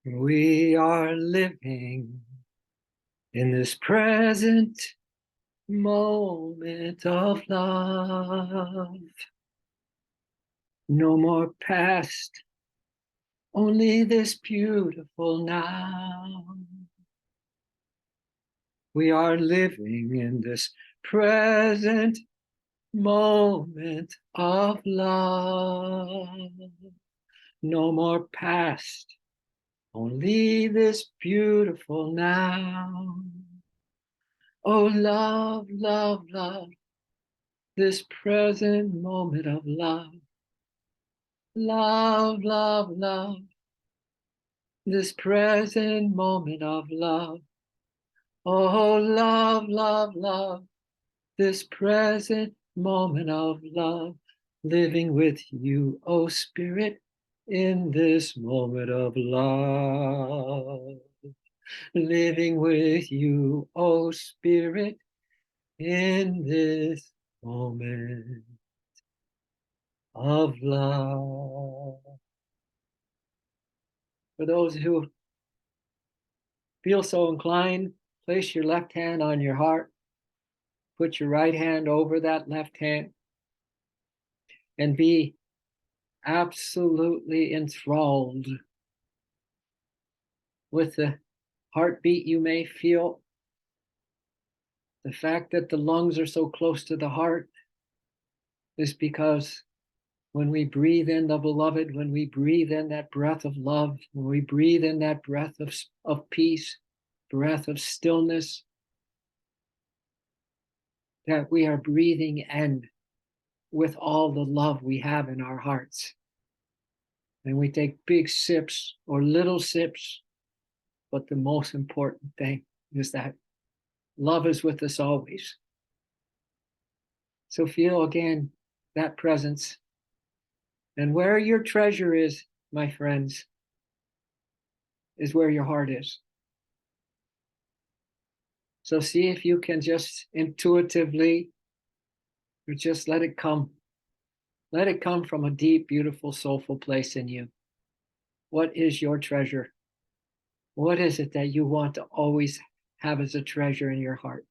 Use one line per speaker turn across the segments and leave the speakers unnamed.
We are living in this present moment of love. No more past, only this beautiful now. We are living in this present moment of love. No more past, only this beautiful now. Oh, love, love, love, this present moment of love. Love, love, love, this present moment of love. Oh, love, love, love, this present moment of love. Living with you, oh Spirit, in this moment of love. Living with you, oh Spirit, in this moment of love. For those who feel so inclined, place your left hand on your heart, put your right hand over that left hand, and be absolutely enthralled with the heartbeat you may feel. The fact that the lungs are so close to the heart is because when we breathe in the beloved, when we breathe in that breath of love, when we breathe in that breath of peace, breath of stillness, that we are breathing in with all the love we have in our hearts. And we take big sips or little sips, but the most important thing is that love is with us always. So feel again that presence. And where your treasure is, my friends, is where your heart is. So see if you can just intuitively, or just let it come. Let it come from a deep, beautiful, soulful place in you. What is your treasure? What is it that you want to always have as a treasure in your heart?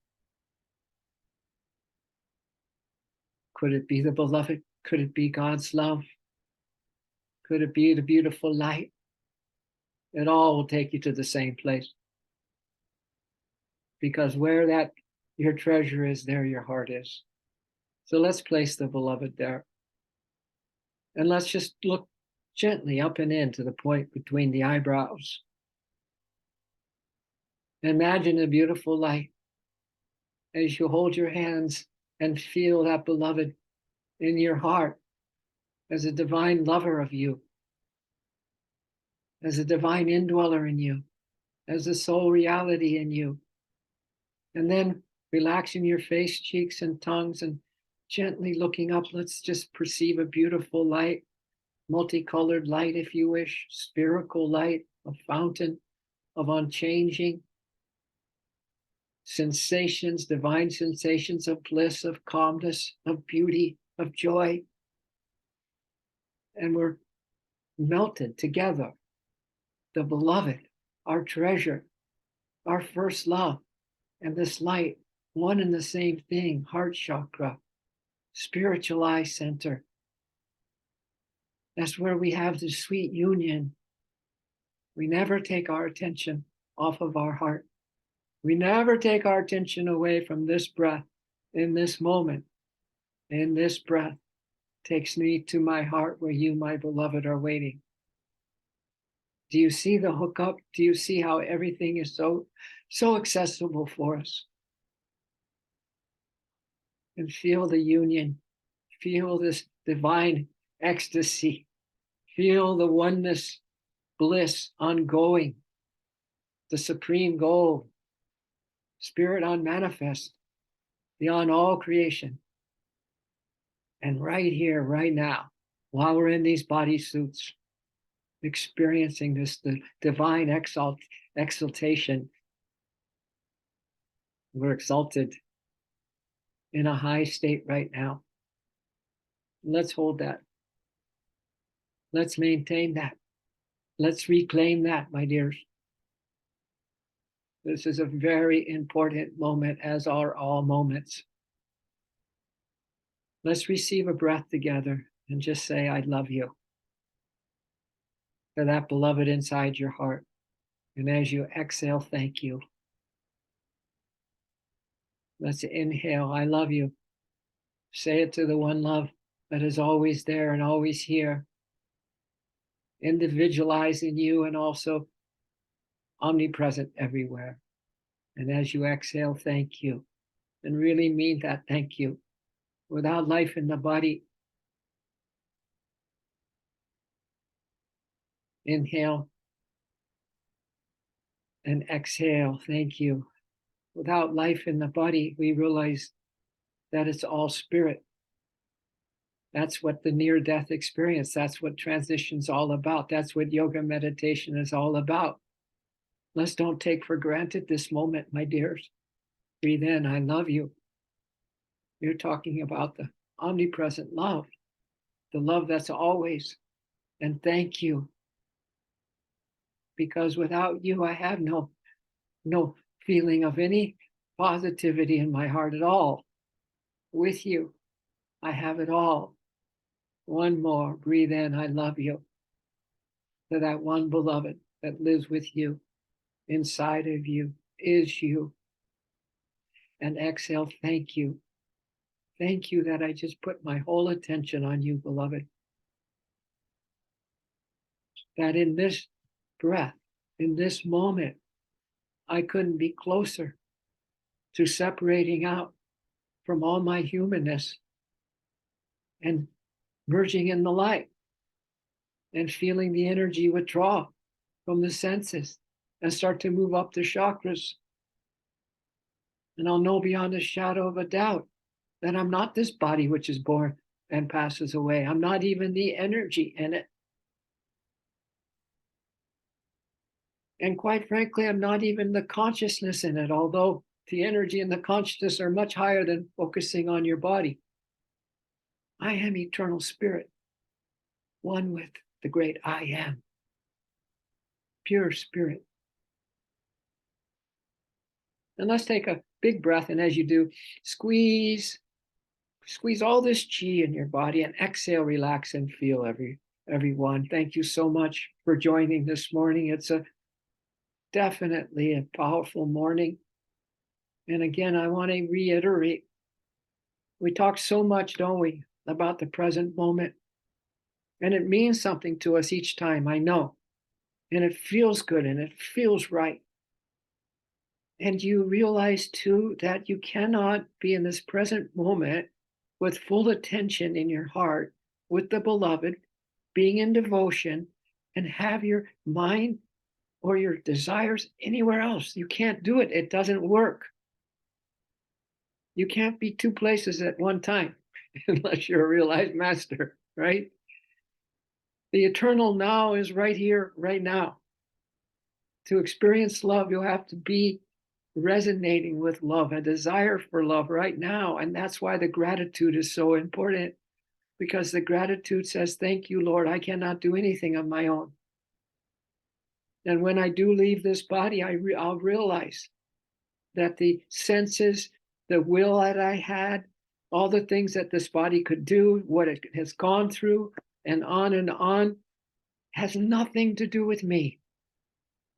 Could it be the beloved? Could it be God's love? Could it be the beautiful light? It all will take you to the same place. Because where that your treasure is, there your heart is. So let's place the beloved there. And let's just look gently up and in to the point between the eyebrows. Imagine a beautiful light as you hold your hands and feel that beloved in your heart as a divine lover of you, as a divine indweller in you, as a soul reality in you. And then relaxing your face, cheeks, and tongues and gently looking up, let's just perceive a beautiful light, multicolored light, if you wish, spherical light, a fountain of unchanging sensations, divine sensations of bliss, of calmness, of beauty, of joy. And we're melted together. The beloved, our treasure, our first love, and this light, one and the same thing, heart chakra, spiritual eye center. That's where we have the sweet union. We never take our attention off of our heart. We never take our attention away from this breath in this moment. In this breath takes me to my heart where you, my beloved, are waiting. Do you see the hookup? Do you see how everything is so accessible for us? And feel the union. Feel this divine ecstasy. Feel the oneness, bliss ongoing, the supreme goal, spirit unmanifest, beyond all creation. And right here, right now, while we're in these body suits, experiencing this the divine exaltation, we're exalted in a high state right now. Let's hold that. Let's maintain that. Let's reclaim that, my dears. This is a very important moment, as are all moments. Let's receive a breath together and just say, I love you, to that beloved inside your heart. And as you exhale, thank you. Let's inhale, I love you. Say it to the one love that is always there and always here, individualizing you and also omnipresent everywhere. And as you exhale, thank you. And really mean that thank you. Without life in the body, inhale and exhale, thank you. Without life in the body, we realize that it's all spirit. That's what the near-death experience, that's what transition's all about. That's what yoga meditation is all about. Let's don't take for granted this moment, my dears. Breathe in, I love you. You're talking about the omnipresent love, the love that's always. And thank you. Because without you, I have no feeling of any positivity in my heart at all. With you, I have it all. One more, breathe in, I love you. To that one beloved that lives with you, inside of you, is you. And exhale, thank you. Thank you that I just put my whole attention on you, beloved. That in this breath, in this moment, I couldn't be closer to separating out from all my humanness and merging in the light and feeling the energy withdraw from the senses and start to move up the chakras. And I'll know beyond a shadow of a doubt that I'm not this body which is born and passes away. I'm not even the energy in it. And quite frankly, I'm not even the consciousness in it, although the energy and the consciousness are much higher than focusing on your body. I am eternal spirit, one with the great I am, pure spirit. And let's take a big breath, and as you do, squeeze all this chi in your body, and exhale, relax, and feel everyone. Thank you so much for joining this morning. It's definitely a powerful morning. And again, I want to reiterate, we talk so much, don't we, about the present moment. And it means something to us each time, I know. And it feels good and it feels right. And you realize too that you cannot be in this present moment with full attention in your heart with the beloved, being in devotion, and have your mind or your desires anywhere else. You can't do it. It doesn't work. You can't be two places at one time unless you're a realized master, right? The eternal now is right here, right now. To experience love, you'll have to be resonating with love, a desire for love right now. And that's why the gratitude is so important, because the gratitude says, thank you, Lord, I cannot do anything on my own. And when I do leave this body, I'll realize that the senses, the will that I had, all the things that this body could do, what it has gone through, and on, has nothing to do with me.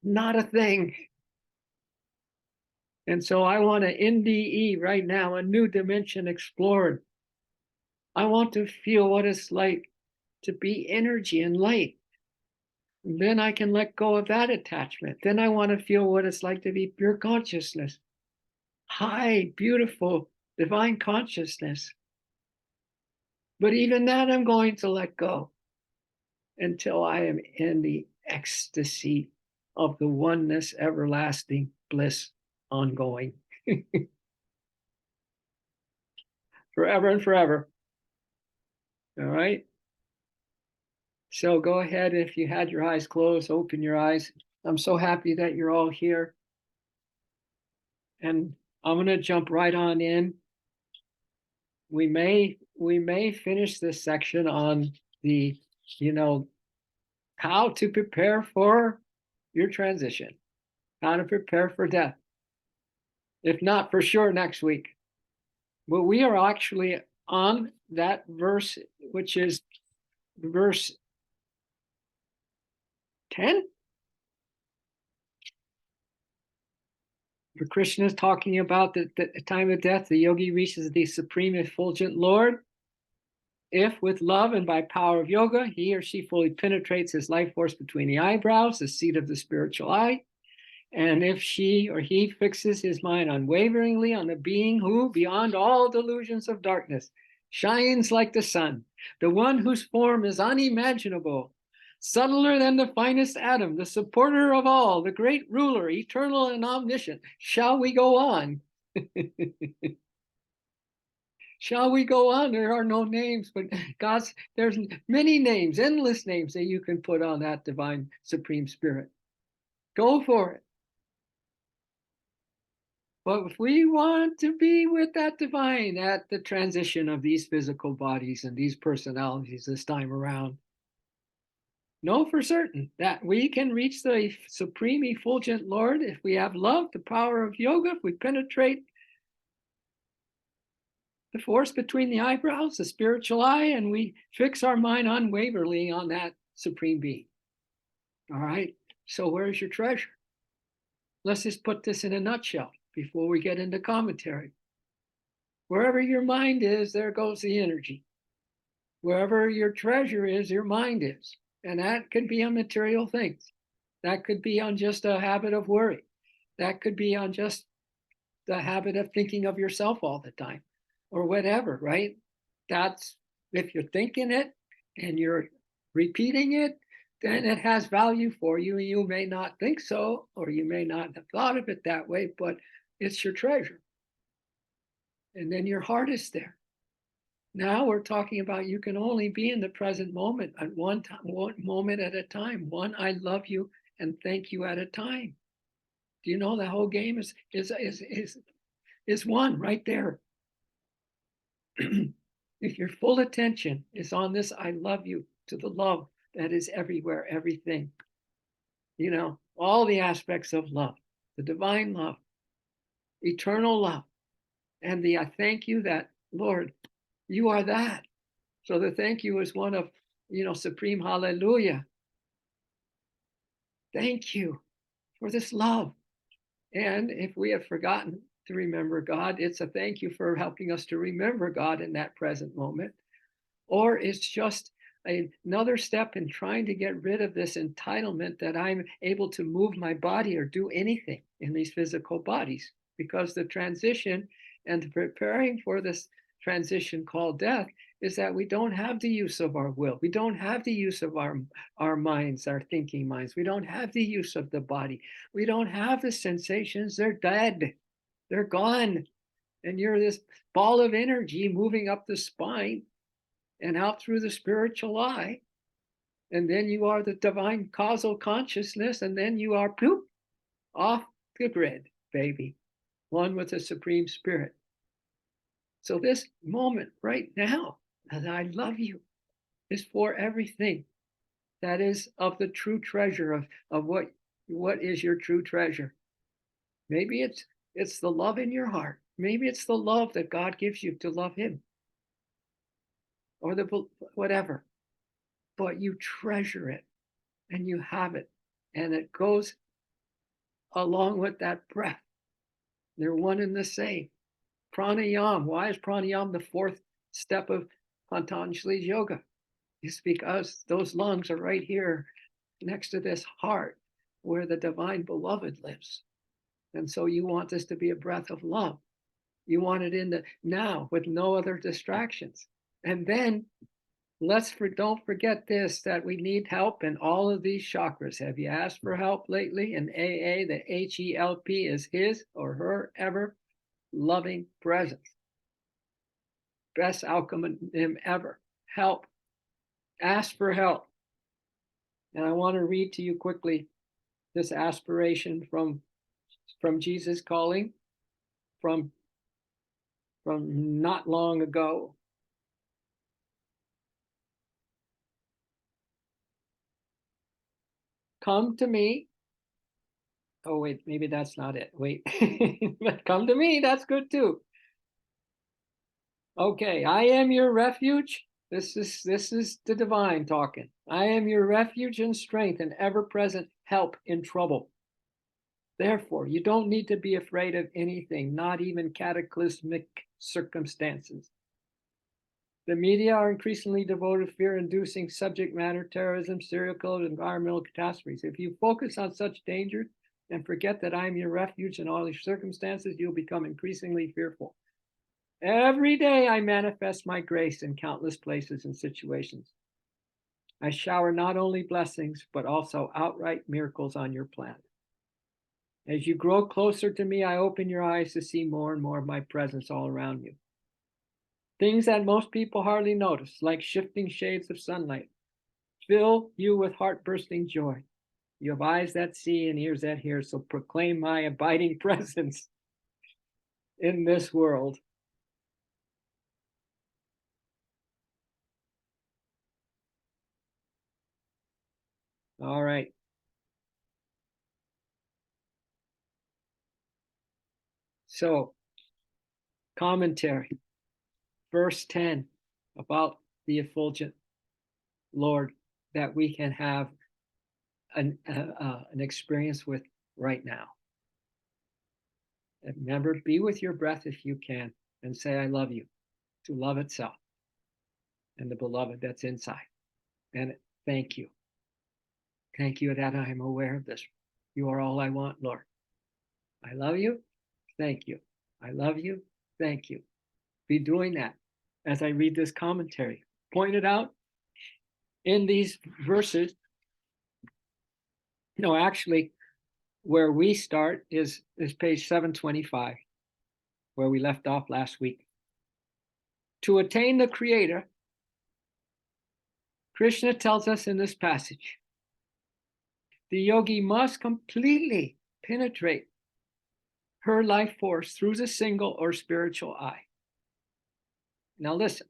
Not a thing. And so I want an NDE right now, a new dimension explored. I want to feel what it's like to be energy and light. And then I can let go of that attachment. Then I want to feel what it's like to be pure consciousness. High, beautiful, divine consciousness. But even that I'm going to let go until I am in the ecstasy of the oneness, everlasting bliss, ongoing. Forever and forever. All right. So go ahead, if you had your eyes closed, open your eyes. I'm so happy that you're all here. And I'm going to jump right on in. We may finish this section on the, how to prepare for your transition, how to prepare for death. If not, for sure next week. But we are actually on that verse, which is verse 10. For Krishna is talking about the time of death, the yogi reaches the supreme effulgent Lord. If with love and by power of yoga, he or she fully penetrates his life force between the eyebrows, the seat of the spiritual eye, and if she or he fixes his mind unwaveringly on the being who, beyond all delusions of darkness, shines like the sun, the one whose form is unimaginable, subtler than the finest atom, the supporter of all, the great ruler, eternal and omniscient. Shall we go on? Shall we go on? There are no names, but there's many names, endless names that you can put on that divine supreme spirit. Go for it. But if we want to be with that divine at the transition of these physical bodies and these personalities this time around, know for certain that we can reach the supreme effulgent Lord if we have love, the power of yoga, if we penetrate the force between the eyebrows, the spiritual eye, and we fix our mind unwaveringly on that supreme being. All right, so where's your treasure? Let's just put this in a nutshell before we get into commentary. Wherever your mind is, there goes the energy. Wherever your treasure is, your mind is. And that could be on material things. That could be on just a habit of worry. That could be on just the habit of thinking of yourself all the time or whatever, right? That's, if you're thinking it and you're repeating it, then it has value for you. You may not think so, or you may not have thought of it that way, but it's your treasure. And then your heart is there. Now we're talking about you can only be in the present moment at one moment at a time. One I love you and thank you at a time. Do you know the whole game is one right there? If your full attention is on this I love you, to the love that is everywhere, everything, you know, all the aspects of love, the divine love, eternal love, and the I thank you that, Lord, you are that. So the thank you is one of, supreme hallelujah. Thank you for this love. And if we have forgotten to remember God, it's a thank you for helping us to remember God in that present moment. Or it's just another step in trying to get rid of this entitlement that I'm able to move my body or do anything in these physical bodies, because the transition and preparing for this transition called death is that we don't have the use of our will. We don't have the use of our minds, our thinking minds. We don't have the use of the body. We don't have the sensations. They're dead. They're gone. And you're this ball of energy moving up the spine and out through the spiritual eye. And then you are the divine causal consciousness. And then you are poof, off the grid, baby. One with the Supreme Spirit. So this moment right now, that I love you, is for everything that is of the true treasure of what is your true treasure. Maybe it's the love in your heart. Maybe it's the love that God gives you to love him, or the whatever. But you treasure it and you have it, and it goes along with that breath. They're one and the same. Pranayama. Why is pranayama the fourth step of Patanjali's yoga? It's because those lungs are right here next to this heart where the divine beloved lives. And so you want this to be a breath of love. You want it in the now with no other distractions. And then don't forget this, that we need help in all of these chakras. Have you asked for help lately? In AA, the HELP is his or her ever loving presence. Best outcome ever. Help. Ask for help. And I want to read to you quickly this aspiration from Jesus Calling from not long ago. Come to me. Oh, wait, maybe that's not it. Wait, but come to me. That's good too. Okay, I am your refuge. This is the divine talking. I am your refuge and strength and ever-present help in trouble. Therefore, you don't need to be afraid of anything, not even cataclysmic circumstances. The media are increasingly devoted to fear-inducing subject matter, terrorism, serial killers, environmental catastrophes. If you focus on such dangers and forget that I am your refuge in all these circumstances, you'll become increasingly fearful. Every day I manifest my grace in countless places and situations. I shower not only blessings, but also outright miracles on your planet. As you grow closer to me, I open your eyes to see more and more of my presence all around you. Things that most people hardly notice, like shifting shades of sunlight, fill you with heart-bursting joy. You have eyes that see and ears that hear, so proclaim my abiding presence in this world. All right. So, commentary, verse 10, about the effulgent Lord that we can have an experience with right now. And remember, be with your breath if you can, and say, I love you, to love itself and the beloved that's inside. And thank you. Thank you that I am aware of this. You are all I want, Lord. I love you. Thank you. I love you. Thank you. Be doing that as I read this commentary. Pointed out in these verses, no, actually, where we start is page 725, where we left off last week. To attain the Creator, Krishna tells us in this passage, the yogi must completely penetrate her life force through the single or spiritual eye. Now listen,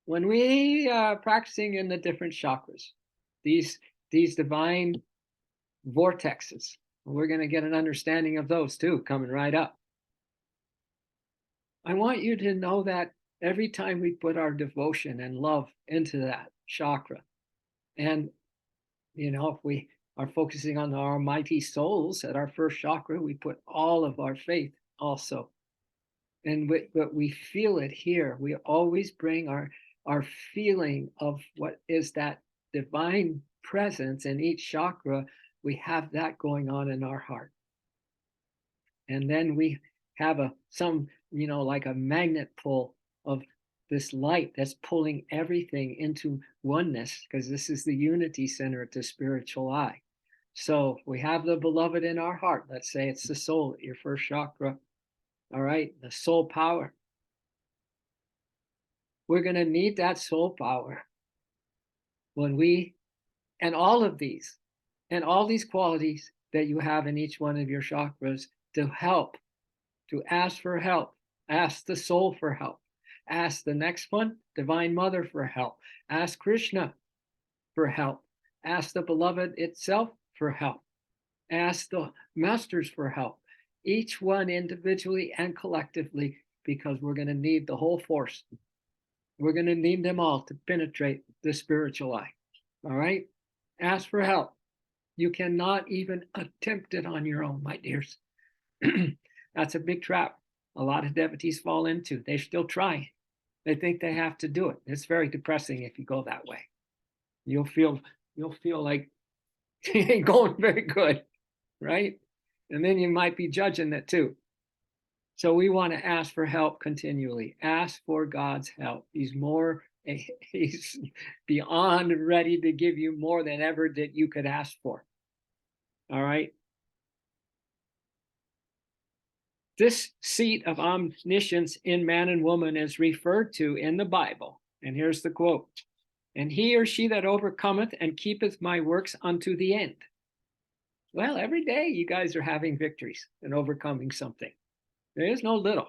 when we are practicing in the different chakras, these divine vortexes, we're going to get an understanding of those too, coming right up. I want you to know that every time we put our devotion and love into that chakra, and if we are focusing on our mighty souls at our first chakra, we put all of our faith also. And but we feel it here. We always bring our feeling of what is that divine presence in each chakra. We have that going on in our heart. And then we have some like a magnet pull of this light that's pulling everything into oneness, because this is the unity center at the spiritual eye. So we have the beloved in our heart. Let's say it's the soul, your first chakra. All right, the soul power. We're going to need that soul power when and all of these, and all these qualities that you have in each one of your chakras to help, to ask for help, ask the soul for help, ask the next one, Divine Mother, for help, ask Krishna for help, ask the beloved itself for help, ask the masters for help, each one individually and collectively, because we're going to need the whole force. We're going to need them all to penetrate the spiritual eye. All right? Ask for help. You cannot even attempt it on your own, my dears. That's a big trap a lot of devotees fall into. They're still trying. They think they have to do it. It's very depressing if you go that way. You'll feel like you ain't going very good, right? And then you might be judging it too. So we want to ask for help continually. Ask for God's help. He's beyond ready to give you more than ever that you could ask for. All right. This seat of omniscience in man and woman is referred to in the Bible. And here's the quote. And he or she that overcometh and keepeth my works unto the end. Well, every day you guys are having victories and overcoming something. There is no little.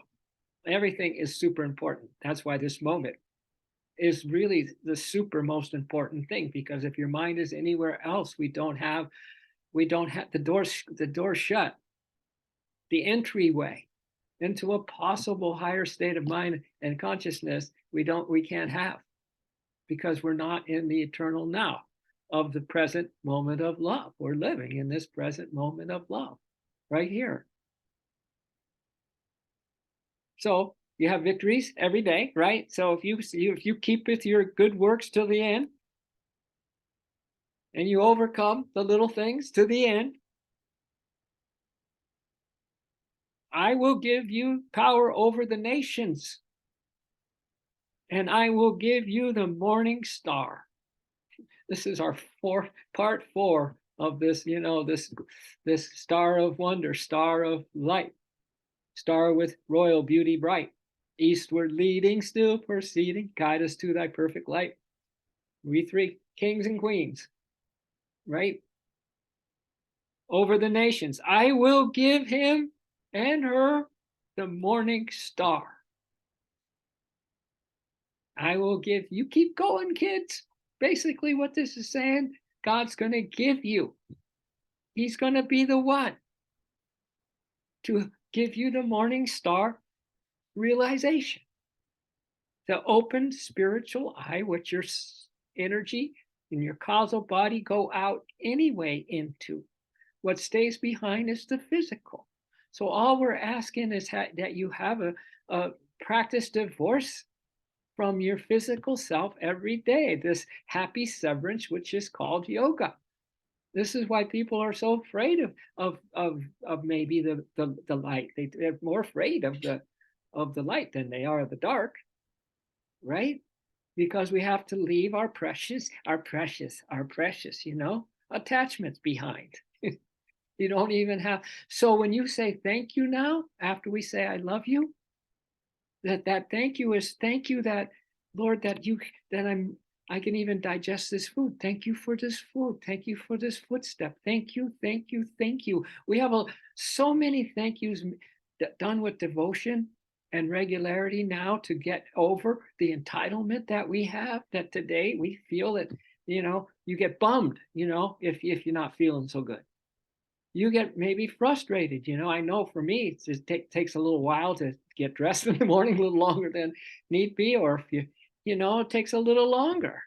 Everything is super important. That's why this moment is really the super most important thing, because if your mind is anywhere else, we don't have We don't have the door shut. The entryway into a possible higher state of mind and consciousness we can't have, because we're not in the eternal now of the present moment of love. We're living in this present moment of love right here. So you have victories every day, right? So if you keep with your good works till the end, and you overcome the little things to the end, I will give you power over the nations, and I will give you the morning star. This is our part four of this, this star of wonder, star of light, star with royal beauty bright, eastward leading, still proceeding, guide us to thy perfect light. We three kings and queens, right? Over the nations, I will give him and her the morning star. I will give you, keep going, kids. Basically, what this is saying, God's going to give you. He's going to be the one to give you the morning star realization, the open spiritual eye, which your energy in your causal body go out anyway into. What stays behind is the physical. So all we're asking is that you have a practice divorce from your physical self every day, this happy severance, which is called yoga. This is why people are so afraid of maybe the light. They're more afraid of the light than they are of the dark, right? Because we have to leave our precious, attachments behind. You don't even have. So when you say thank you now, after we say I love you, that thank you is thank you that, Lord, that I can even digest this food. Thank you for this food. Thank you for this footstep. Thank you, thank you, thank you. We have so many thank yous done with devotion and regularity now to get over the entitlement that we have, that today we feel that, you get bummed, if you're not feeling so good. You get maybe frustrated. I know for me, it just takes a little while to get dressed in the morning, a little longer than need be, or if it takes a little longer.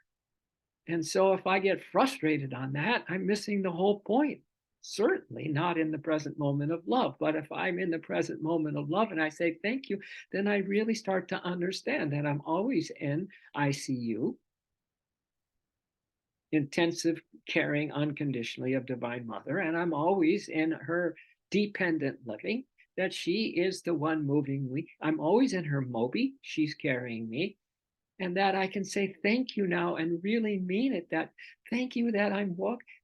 And so if I get frustrated on that, I'm missing the whole point. Certainly not in the present moment of love. But if I'm in the present moment of love and I say thank you, then I really start to understand that I'm always in ICU, intensive caring unconditionally of Divine Mother, and I'm always in her dependent living, that she is the one moving me. I'm always in her Moby, she's carrying me, and that I can say thank you now and really mean it, that thank you that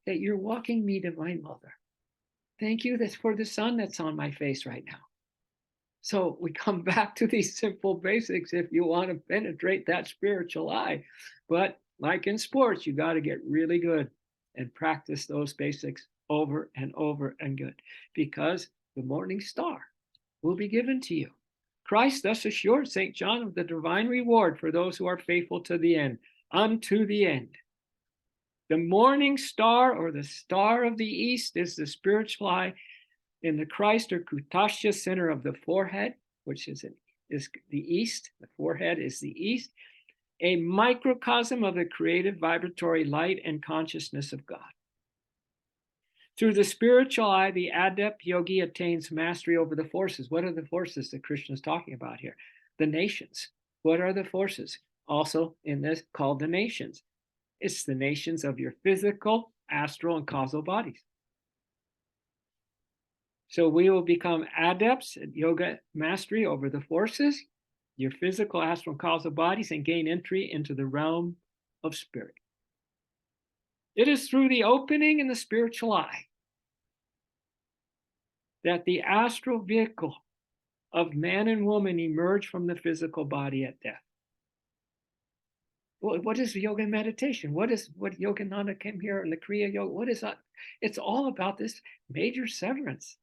that you're walking me, Divine Mother. Thank you for the sun that's on my face right now. So we come back to these simple basics if you want to penetrate that spiritual eye. But like in sports, you got to get really good and practice those basics over and over and good, because the morning star will be given to you. Christ thus assured St. John of the divine reward for those who are faithful to the end, unto the end. The morning star, or the star of the east, is the spiritual eye in the Christ or Kutasha center of the forehead, which is the east. The forehead is the east, a microcosm of the creative vibratory light and consciousness of God. Through the spiritual eye, the adept yogi attains mastery over the forces. What are the forces that Krishna is talking about here? The nations. What are the forces? Also in this, called the nations. It's the nations of your physical, astral, and causal bodies. So we will become adepts at yoga mastery over the forces, your physical, astral, and causal bodies, and gain entry into the realm of spirit. It is through the opening in the spiritual eye that the astral vehicle of man and woman emerge from the physical body at death. Well, what is yoga meditation? What Yogananda came here in the Kriya Yoga? What is that? It's all about this major severance,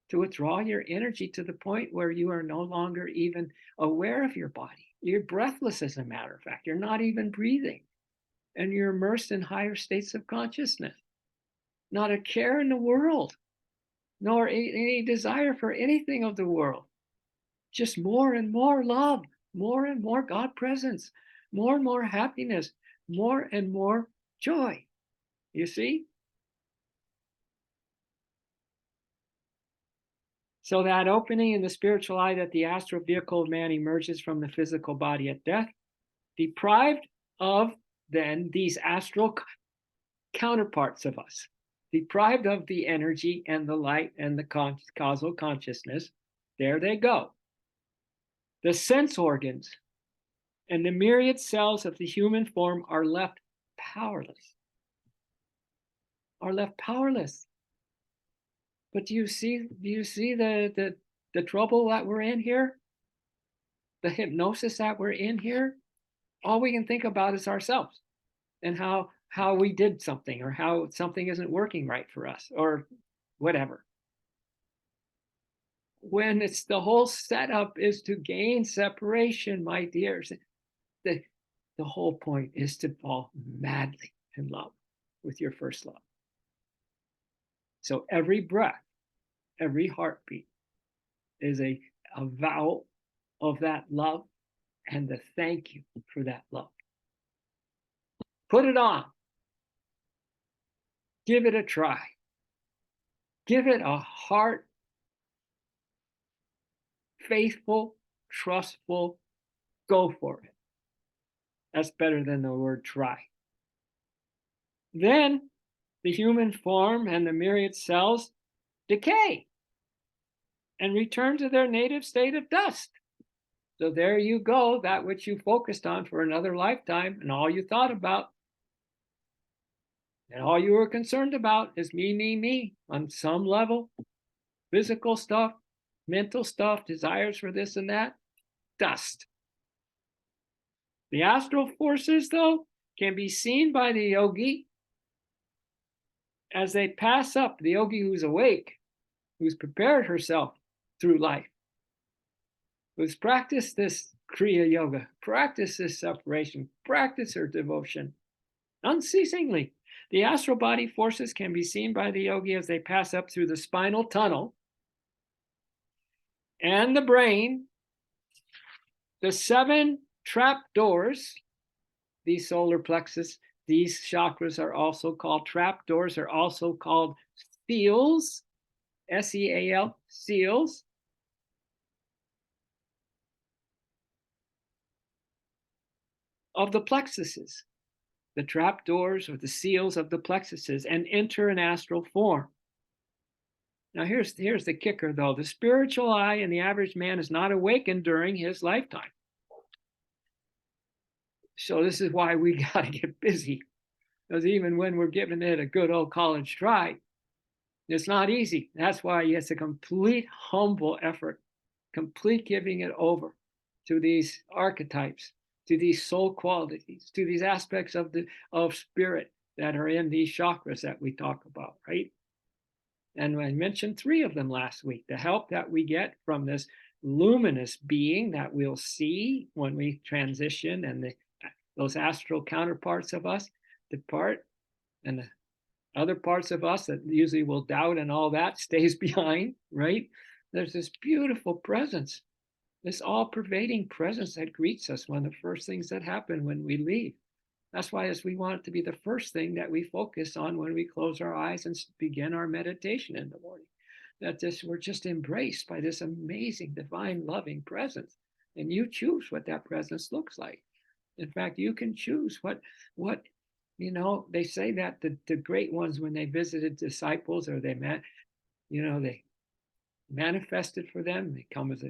to withdraw your energy to the point where you are no longer even aware of your body. You're breathless, as a matter of fact. You're not even breathing. And you're immersed in higher states of consciousness. not a care in the world, nor any desire for anything of the world. Just more and more love, more and more God presence, more and more happiness, more and more joy. You see? So that opening in the spiritual eye that the astral vehicle of man emerges from the physical body at death, deprived of then these astral counterparts of us, deprived of the energy and the light and the causal consciousness, there they go. The sense organs and the myriad cells of the human form are left powerless. Are left powerless. But do you see the trouble that we're in here? The hypnosis that we're in here? All we can think about is ourselves and how we did something, or how something isn't working right for us, or whatever. When it's the whole setup is to gain separation, my dears. The whole point is to fall madly in love with your first love. So every breath, every heartbeat is a vow of that love and the thank you for that love. Put it on. Give it a try. Give it a heart, faithful, trustful, go for it. That's better than the word try. Then the human form and the myriad cells decay and return to their native state of dust. So there you go, that which you focused on for another lifetime, and all you thought about and all you were concerned about is me on some level. Physical stuff, mental stuff, desires for this and that, dust. The astral forces, though, can be seen by the yogi as they pass up, the yogi who's awake, who's prepared herself through life, who's practiced this Kriya Yoga, practiced this separation, practiced her devotion unceasingly. The astral body forces can be seen by the yogi as they pass up through the spinal tunnel and the brain, the 7 trap doors, these solar plexus, these chakras are also called trap doors, are also called seals, S-E-A-L, seals. Of the plexuses, the trap doors or the seals of the plexuses, and enter an astral form. Now here's the kicker, though. The spiritual eye in the average man is not awakened during his lifetime. So this is why we got to get busy, because even when we're giving it a good old college try, it's not easy. That's why it's a complete humble effort, complete giving it over to these archetypes, to these soul qualities, to these aspects of spirit that are in these chakras that we talk about, right? And I mentioned 3 of them last week. The help that we get from this luminous being that we'll see when we transition, and those astral counterparts of us depart, and the other parts of us that usually will doubt and all that stays behind, right? There's this beautiful presence, this all-pervading presence that greets us, one of the first things that happen when we leave. That's why we want it to be the first thing that we focus on when we close our eyes and begin our meditation in the morning. That we're just embraced by this amazing, divine, loving presence. And you choose what that presence looks like. In fact, you can choose what they say that the great ones, when they visited disciples, or they manifested for them, they come as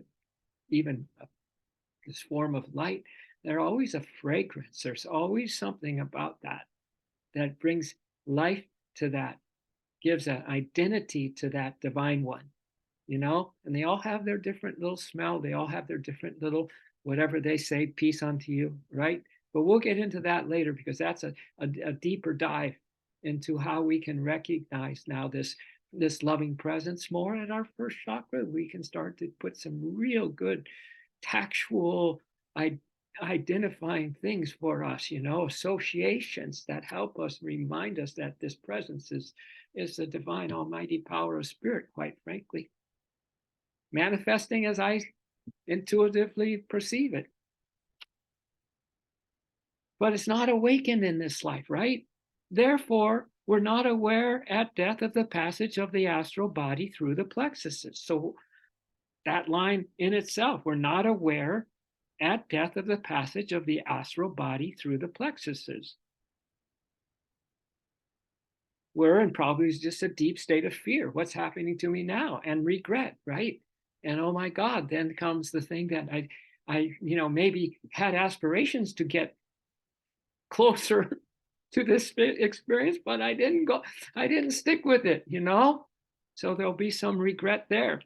this form of light. There's always a fragrance. There's always something about that brings life to that, gives an identity to that divine one, and they all have their different little smell. They all have their different little, whatever they say, peace unto you, right? But we'll get into that later, because that's a deeper dive into how we can recognize now this loving presence more at our first chakra. We can start to put some real good tactual identifying things for us, associations that help us remind us that this presence is the divine almighty power of spirit, quite frankly, manifesting as I intuitively perceive it. But it's not awakened in this life, right? Therefore, we're not aware at death of the passage of the astral body through the plexuses. So that line in itself, we're not aware at death of the passage of the astral body through the plexuses. We're in probably just a deep state of fear. What's happening to me now? And regret, right? And oh my God, then comes the thing that I maybe had aspirations to get closer to this experience, but I didn't stick with it, So there'll be some regret there.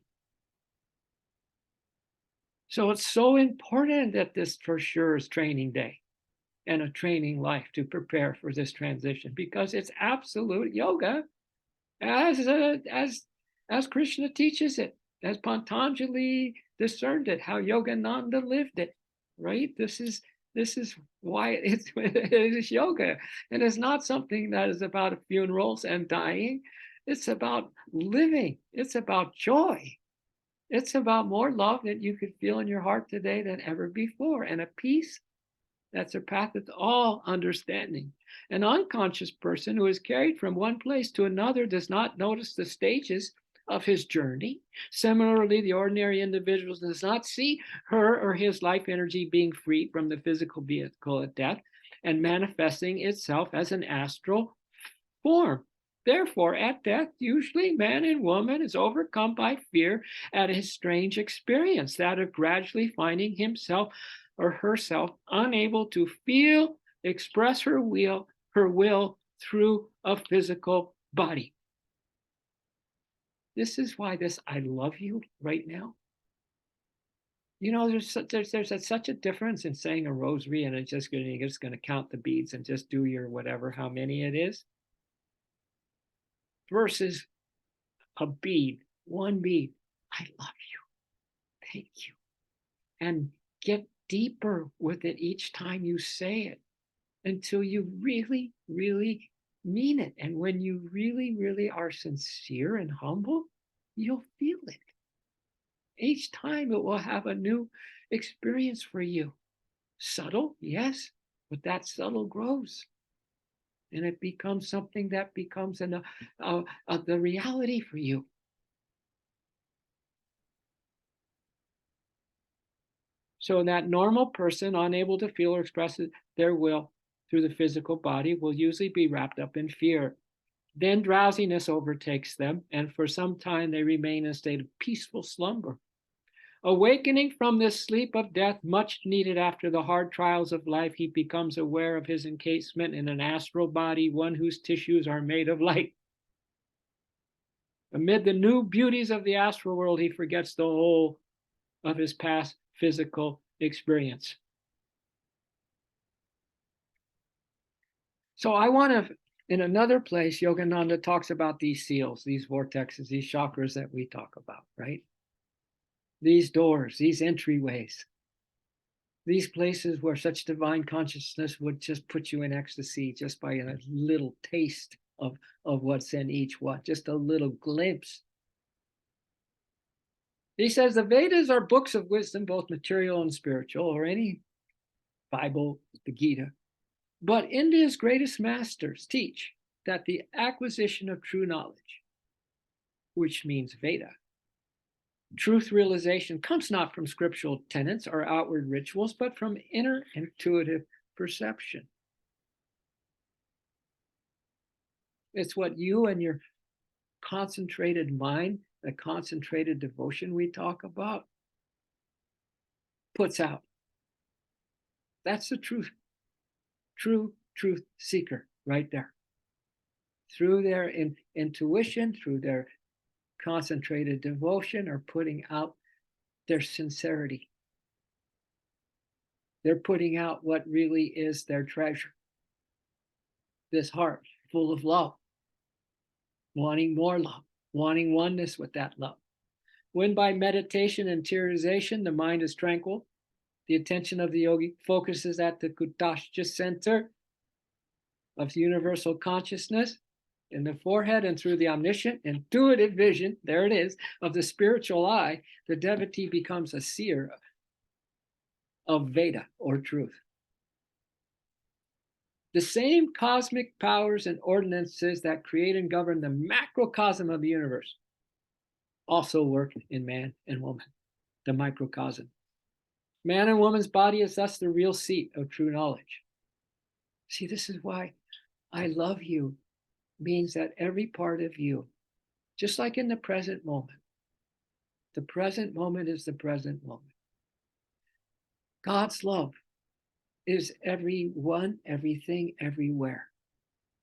So it's so important that this for sure is training day and a training life to prepare for this transition, because it's absolute yoga as Krishna teaches it, as Patanjali discerned it, how Yogananda lived it, right? This is why it is yoga. And it's not something that is about funerals and dying. It's about living. It's about joy. It's about more love that you could feel in your heart today than ever before, and a peace that surpasseth all understanding. An unconscious person who is carried from one place to another does not notice the stages of his journey. Similarly, the ordinary individual does not see her or his life energy being freed from the physical vehicle at death and manifesting itself as an astral form. Therefore, at death, usually man and woman is overcome by fear at his strange experience, that of gradually finding himself or herself unable to feel, express her will through a physical body. This is why this I love you right now. There's such a difference in saying a rosary and you're just going to count the beads and just do your whatever, how many it is, versus a bead, one bead. I love you. Thank you. And get deeper with it each time you say it until you really, really mean it. And when you really, really are sincere and humble, you'll feel it. Each time it will have a new experience for you. Subtle, yes, but that subtle grows. And it becomes something that becomes the reality for you. So that normal person, unable to feel or express their will through the physical body, will usually be wrapped up in fear. Then drowsiness overtakes them, and for some time they remain in a state of peaceful slumber. Awakening from this sleep of death, much needed after the hard trials of life, he becomes aware of his encasement in an astral body, one whose tissues are made of light. Amid the new beauties of the astral world, he forgets the whole of his past physical experience. So I want to, in another place, Yogananda talks about these seals, these vortexes, these chakras that we talk about, right? These doors, these entryways, these places where such divine consciousness would just put you in ecstasy just by a little taste of what's in each one, just a little glimpse. He says the Vedas are books of wisdom, both material and spiritual, or any Bible, the Gita. But India's greatest masters teach that the acquisition of true knowledge, which means Veda, truth realization, comes not from scriptural tenets or outward rituals, but from inner intuitive perception. It's what you and your concentrated mind, the concentrated devotion we talk about, puts out. That's the truth seeker right there. Through their intuition, through their concentrated devotion, are putting out their sincerity. They're putting out what really is their treasure. This heart full of love, wanting more love, wanting oneness with that love. When by meditation and interiorization the mind is tranquil, The attention of the yogi focuses at the Kutashcha center of universal consciousness in the forehead, and through the omniscient intuitive vision, there it is, of the spiritual eye, the devotee becomes a seer of Veda or truth. The same cosmic powers and ordinances that create and govern the macrocosm of the universe also work in man and woman, the microcosm. Man and woman's body is thus the real seat of true knowledge. See, this is why I love you means that every part of you, just like in the present moment is the present moment. God's love is everyone, everything, everywhere,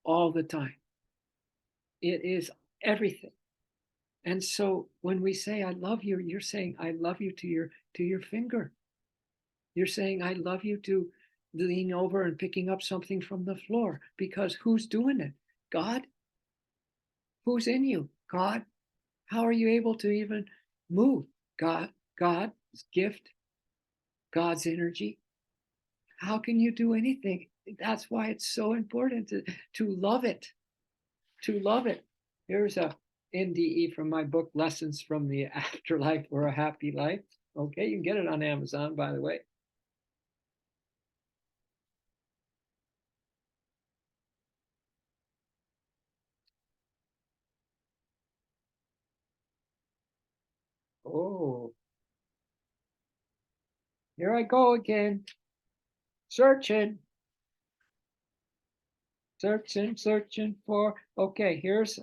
all the time. It is everything. And so when we say I love you, you're saying I love you to your finger. You're saying I love you to leaning over and picking up something from the floor, because who's doing it? God? Who's in you? God. How are you able to even move? God, God's gift, God's energy. How can you do anything? That's why it's so important to love it, to love it. Here's a NDE from my book, Lessons from the Afterlife or a Happy Life. Okay, you can get it on Amazon, by the way. Oh, here I go again. Searching for, okay, here's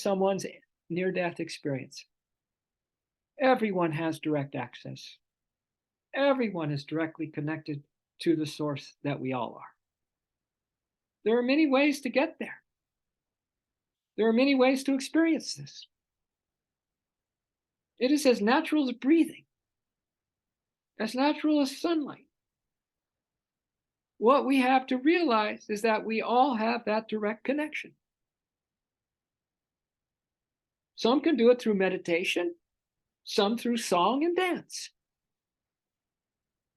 someone's near-death experience. Everyone has direct access. Everyone is directly connected to the source that we all are. There are many ways to get there. There are many ways to experience this. It is as natural as breathing, as natural as sunlight. What we have to realize is that we all have that direct connection. Some can do it through meditation, some through song and dance.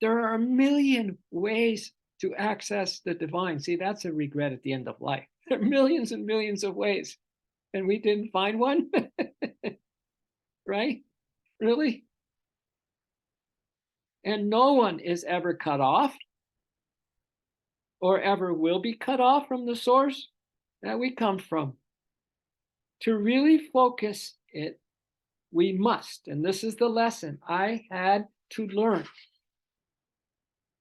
There are a million ways to access the divine. See, that's a regret at the end of life. There are millions and millions of ways, and we didn't find one. Right? Really? And no one is ever cut off or ever will be cut off from the source that we come from. To really focus it, we must, and this is the lesson I had to learn.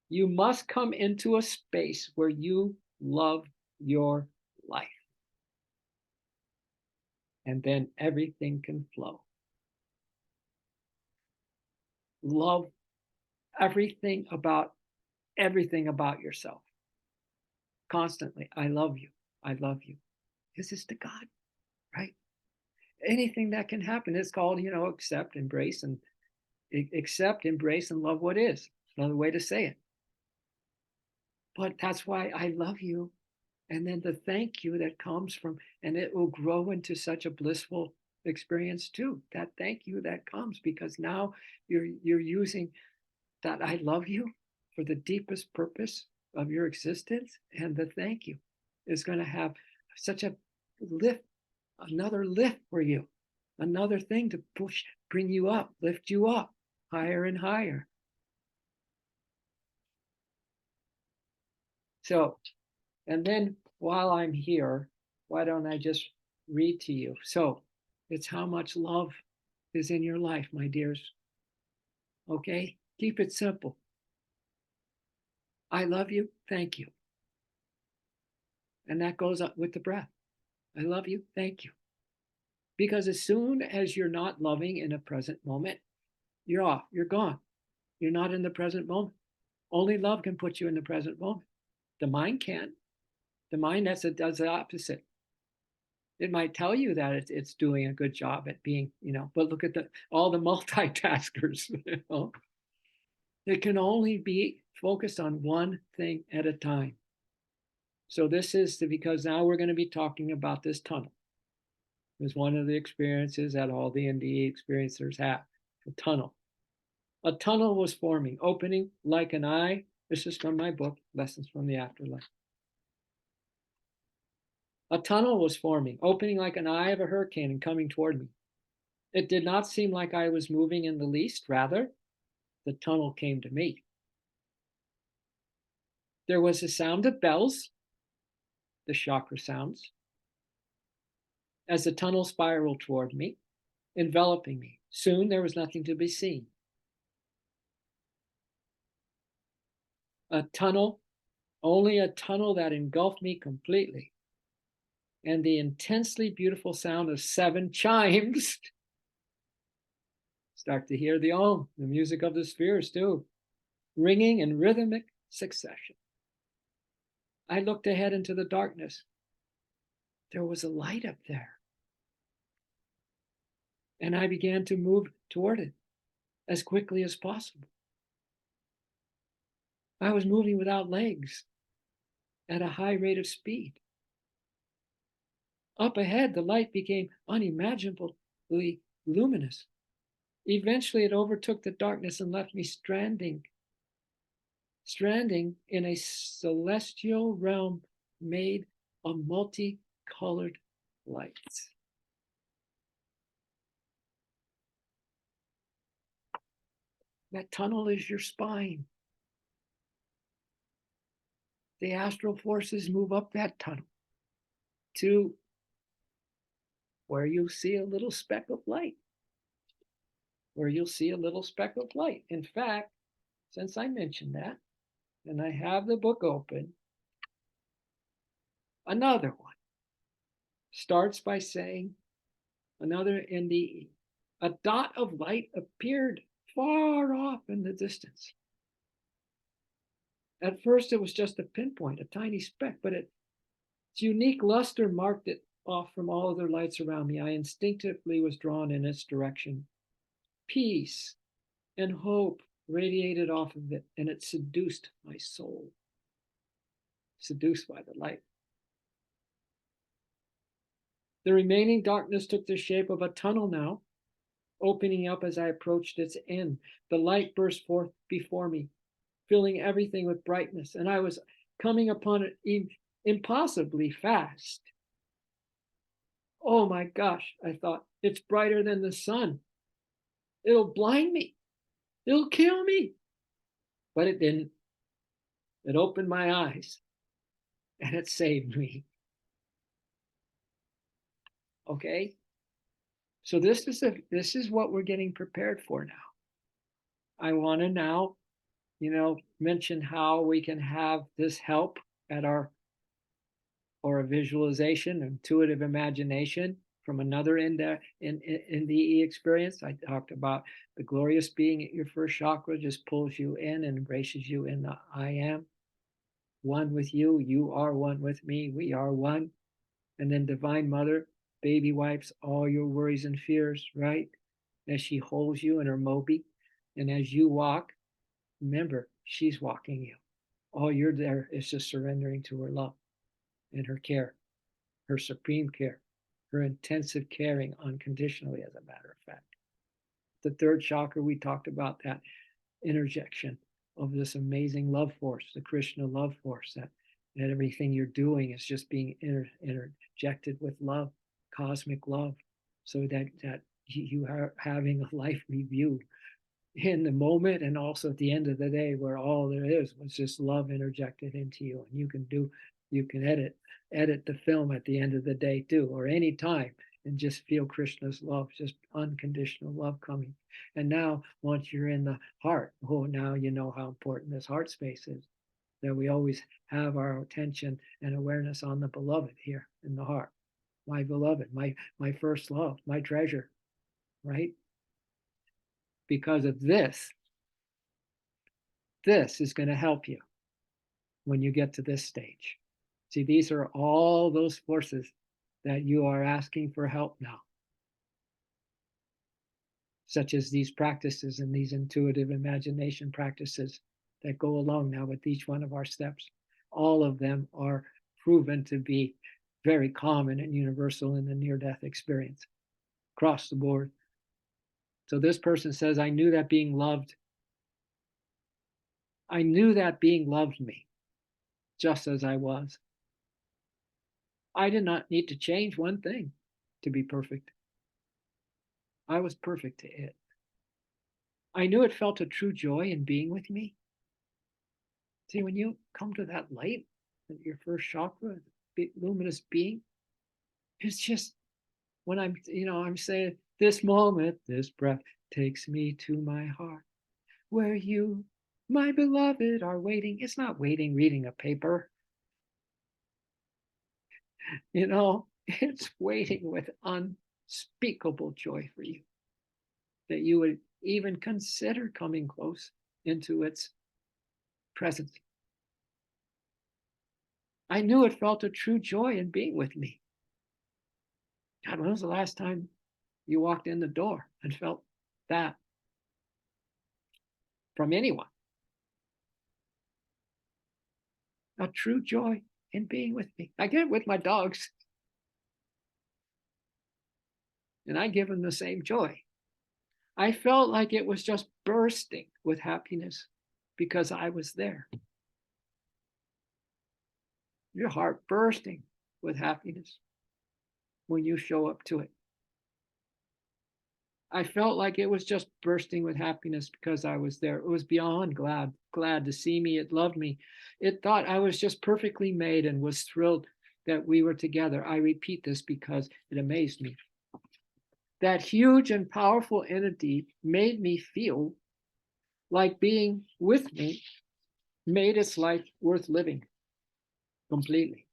You must come into a space where you love your life. And then everything can flow. Love everything about yourself. Constantly, I love you. I love you. This is to God, right? Anything that can happen is called, accept, embrace, and love what is. Another way to say it. But that's why I love you. And then the thank you that comes from, and it will grow into such a blissful experience too. That thank you that comes because now you're using that I love you for the deepest purpose of your existence. And the thank you is going to have such a lift, another lift for you, another thing to bring you up, lift you up higher and higher. So, and then while I'm here, why don't I just read to you? So it's how much love is in your life, my dears. Okay? Keep it simple. I love you. Thank you. And that goes up with the breath. I love you. Thank you. Because as soon as you're not loving in a present moment, you're off. You're gone. You're not in the present moment. Only love can put you in the present moment. The mind can't. The mind does the opposite. It might tell you that it's doing a good job at being, but look at all the multitaskers. It can only be focused on one thing at a time. So this is because now we're going to be talking about this tunnel. It's one of the experiences that all the NDE experiencers have, the tunnel. A tunnel was forming, opening like an eye. This is from my book, Lessons from the Afterlife. A tunnel was forming, opening like an eye of a hurricane and coming toward me. It did not seem like I was moving in the least. Rather, the tunnel came to me. There was a sound of bells, the chakra sounds, as the tunnel spiraled toward me, enveloping me. Soon there was nothing to be seen. A tunnel, only a tunnel that engulfed me completely. And the intensely beautiful sound of 7 chimes. Start to hear the Om, the music of the spheres too, ringing in rhythmic succession. I looked ahead into the darkness. There was a light up there. And I began to move toward it as quickly as possible. I was moving without legs at a high rate of speed. Up ahead, the light became unimaginably luminous. Eventually, it overtook the darkness and left me stranding in a celestial realm made of multicolored lights. That tunnel is your spine. The astral forces move up that tunnel to where you see a little speck of light. Where you'll see a little speck of light. In fact, since I mentioned that, and I have the book open, another one starts by saying, another NDE, a dot of light appeared far off in the distance. At first, it was just a pinpoint, a tiny speck, but its unique luster marked it off from all other lights around me. I instinctively was drawn in its direction. Peace and hope radiated off of it, and it seduced my soul. Seduced by the light. The remaining darkness took the shape of a tunnel now, opening up as I approached its end. The light burst forth before me, filling everything with brightness, and I was coming upon it impossibly fast. Oh my gosh, I thought, it's brighter than the sun. It'll blind me. It'll kill me. But it didn't. It opened my eyes and it saved me. Okay? So this is what we're getting prepared for now. I want to now, mention how we can have this help at our, or a visualization, intuitive imagination from another NDE experience. I talked about the glorious being at your first chakra just pulls you in and embraces you in the I am. One with you, you are one with me, we are one. And then Divine Mother, baby wipes all your worries and fears, right? As she holds you in her Moby. And as you walk, remember, she's walking you. All you're there is just surrendering to her love and her care, her supreme care, her intensive caring unconditionally, as a matter of fact. The third chakra, we talked about that interjection of this amazing love force, the Krishna love force, that everything you're doing is just being interjected with love, cosmic love, so that you are having a life review in the moment and also at the end of the day, where all there is was just love interjected into you, and you can edit the film at the end of the day too, or any time, and just feel Krishna's love, just unconditional love coming. And now, once you're in the heart, now you know how important this heart space is, that we always have our attention and awareness on the beloved here in the heart. My beloved, my first love, my treasure, right? Because of this is going to help you when you get to this stage. See, these are all those forces that you are asking for help now, such as these practices and these intuitive imagination practices that go along now with each one of our steps. All of them are proven to be very common and universal in the near-death experience across the board. So this person says, I knew that being loved I knew that being loved me just as I was. I did not need to change one thing to be perfect. I was perfect to it. I knew it felt a true joy in being with me. See, when you come to that light, your first chakra, luminous being, it's just when I'm saying this moment, this breath takes me to my heart, where you, my beloved, are waiting. It's not waiting, reading a paper. It's waiting with unspeakable joy for you, that you would even consider coming close into its presence. I knew it felt a true joy in being with me. God, when was the last time you walked in the door and felt that from anyone? A true joy in being with me. I get it with my dogs, and I give them the same joy. I felt like it was just bursting with happiness because I was there. Your heart bursting with happiness when you show up to it. I felt like it was just bursting with happiness because I was there. It was beyond glad to see me. It loved me. It thought I was just perfectly made and was thrilled that we were together. I repeat this because it amazed me. That huge and powerful entity made me feel like being with me made its life worth living completely.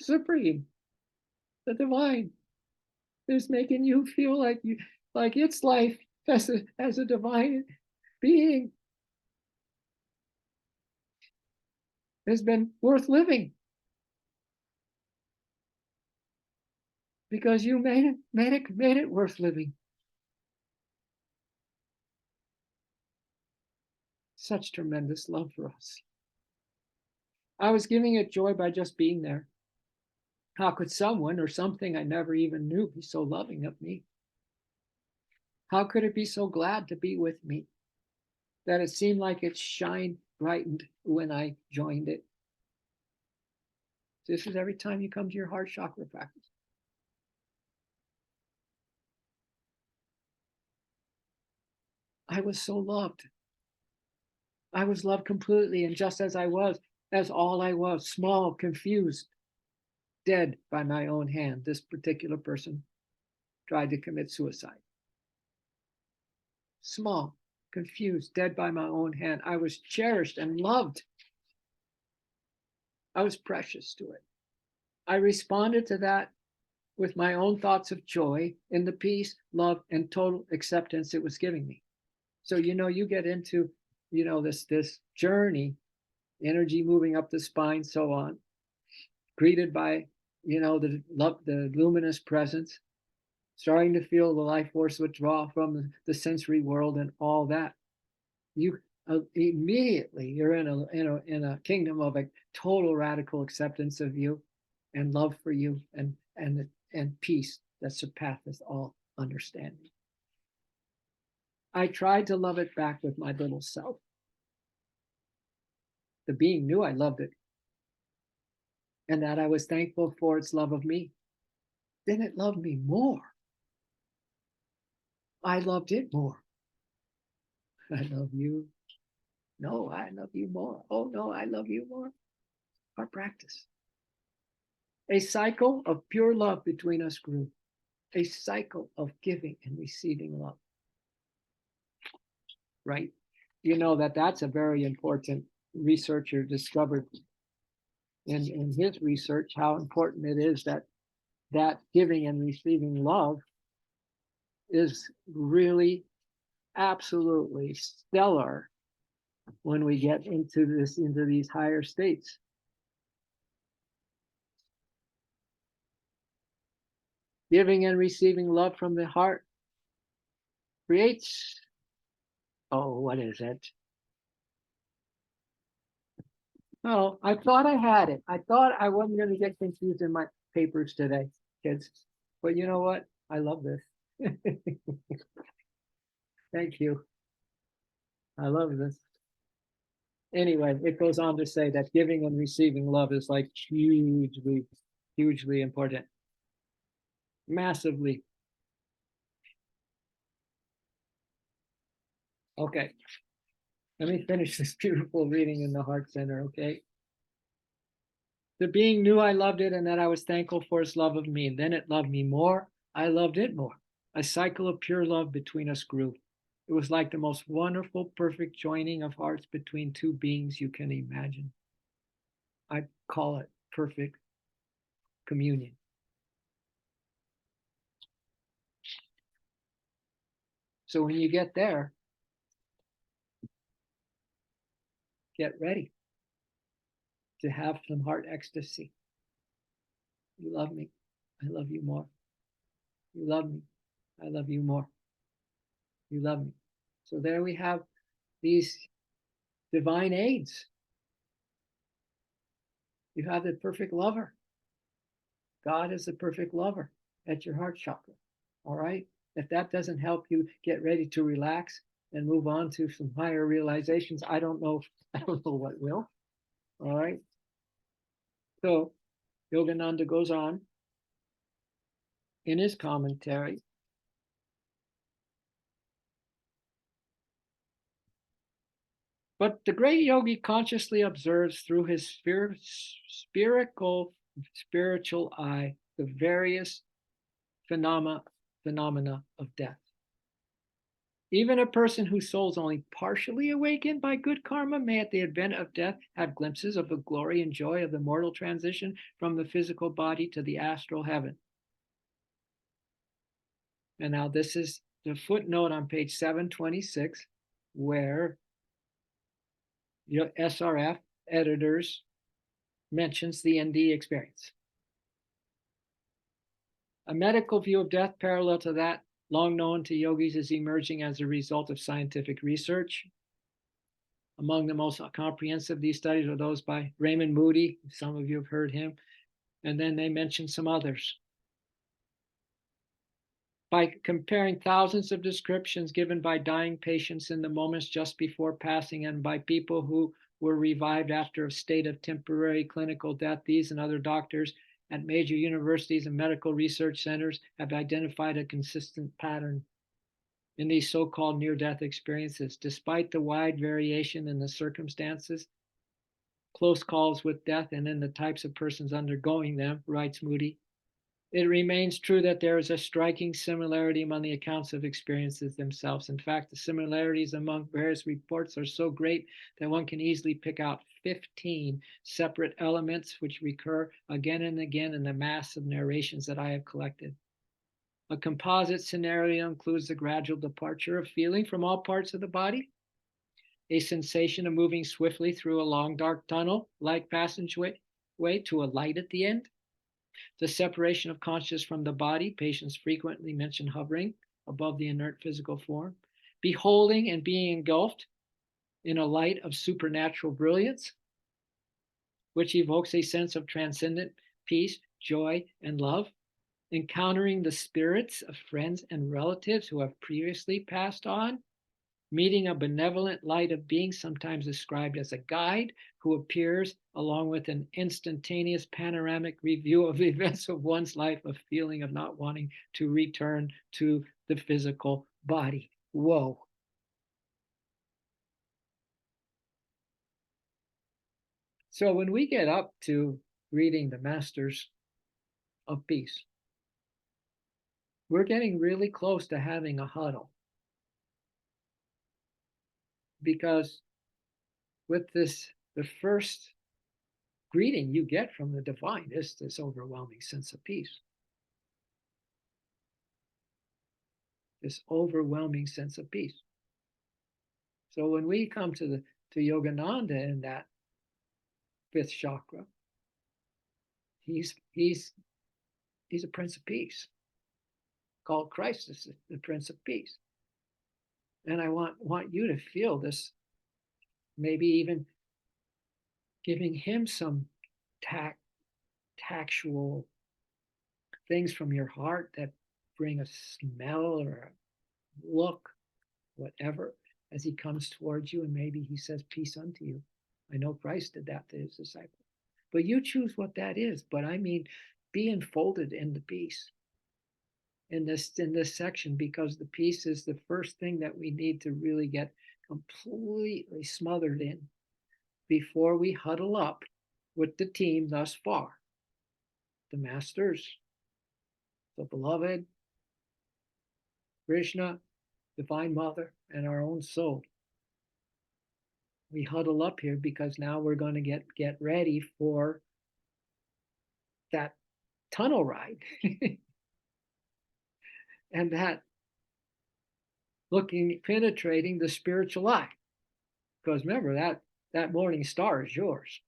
Supreme, the divine, is making you feel like its life as a divine being has been worth living because you made it worth living. Such tremendous love for us. I was giving it joy by just being there. How could someone or something I never even knew be so loving of me? How could it be so glad to be with me that it seemed like it shined brightened when I joined it? This is every time you come to your heart chakra practice. I was so loved. I was loved completely and just as I was, as all I was, small, confused, dead by my own hand. This particular person tried to commit suicide. Small, confused, dead by my own hand. I was cherished and loved. I was precious to it. I responded to that with my own thoughts of joy in the peace, love, and total acceptance it was giving me. So, you get into, this journey, energy moving up the spine, so on, greeted by, the luminous presence, starting to feel the life force withdraw from the sensory world and all that. You immediately you're in a kingdom of a total radical acceptance of you and love for you and peace that surpasses all understanding. I tried to love it back with my little self. The being knew I loved it and that I was thankful for its love of me. Then it loved me more. I loved it more. I love you. No, I love you more. Oh, no, I love you more. Our practice. A cycle of pure love between us grew. A cycle of giving and receiving love. Right? That's a very important researcher discovered in his research, how important it is that giving and receiving love is really absolutely stellar when we get into these higher states. Giving and receiving love from the heart creates, what is it? Oh, I thought I had it. I thought I wasn't going to get confused in my papers today, kids. But you know what? I love this. Thank you. I love this. Anyway, it goes on to say that giving and receiving love is like hugely important. Massively. Okay. Let me finish this beautiful reading in the Heart Center, okay? The being knew I loved it and that I was thankful for its love of me. And then it loved me more. I loved it more. A cycle of pure love between us grew. It was like the most wonderful, perfect joining of hearts between two beings you can imagine. I call it perfect communion. So when you get there, get ready to have some heart ecstasy. You love me. I love you more. You love me. I love you more. You love me. So there we have these divine aids. You have the perfect lover. God is the perfect lover at your heart chakra. All right. If that doesn't help you get ready to relax and move on to some higher realizations, I don't know. I don't know what will. All right. So Yogananda goes on in his commentary. But the great yogi consciously observes through his spiritual eye the various phenomena of death. Even a person whose soul is only partially awakened by good karma may at the advent of death have glimpses of the glory and joy of the mortal transition from the physical body to the astral heaven. And now this is the footnote on page 726, where your SRF editors mentions the ND experience. A medical view of death parallel to that long known to yogis is emerging as a result of scientific research. Among the most comprehensive, these studies are those by Raymond Moody. Some of you have heard him. And then they mention some others. By comparing thousands of descriptions given by dying patients in the moments just before passing and by people who were revived after a state of temporary clinical death, these and other doctors at major universities and medical research centers have identified a consistent pattern in these so-called near-death experiences. Despite the wide variation in the circumstances, close calls with death, and in the types of persons undergoing them, writes Moody, it remains true that there is a striking similarity among the accounts of experiences themselves. In fact, the similarities among various reports are so great that one can easily pick out 15 separate elements which recur again and again in the mass of narrations that I have collected. A composite scenario includes the gradual departure of feeling from all parts of the body, a sensation of moving swiftly through a long dark tunnel like passageway to a light at the end, the separation of consciousness from the body. Patients frequently mention hovering above the inert physical form, beholding and being engulfed in a light of supernatural brilliance, which evokes a sense of transcendent peace, joy, and love, encountering the spirits of friends and relatives who have previously passed on, meeting a benevolent light of being, sometimes described as a guide, who appears along with an instantaneous panoramic review of the events of one's life, a feeling of not wanting to return to the physical body. Whoa. So when we get up to reading the Masters of Peace, we're getting really close to having a huddle. Because with this, the first greeting you get from the divine is this overwhelming sense of peace. This overwhelming sense of peace. So when we come to Yogananda in that fifth chakra, he's a Prince of Peace, called Christ is the Prince of Peace. And I want you to feel this, maybe even giving him some tactual things from your heart that bring a smell or a look, whatever, as he comes towards you, and maybe he says, "Peace unto you." I know Christ did that to his disciples. But you choose what that is. But I mean, be enfolded in the peace in this section, because the peace is the first thing that we need to really get completely smothered in before we huddle up with the team thus far. The masters, the beloved, Krishna, Divine Mother, and our own soul. We huddle up here because now we're going to get ready for that tunnel ride and that penetrating the spiritual eye. Because remember that morning star is yours.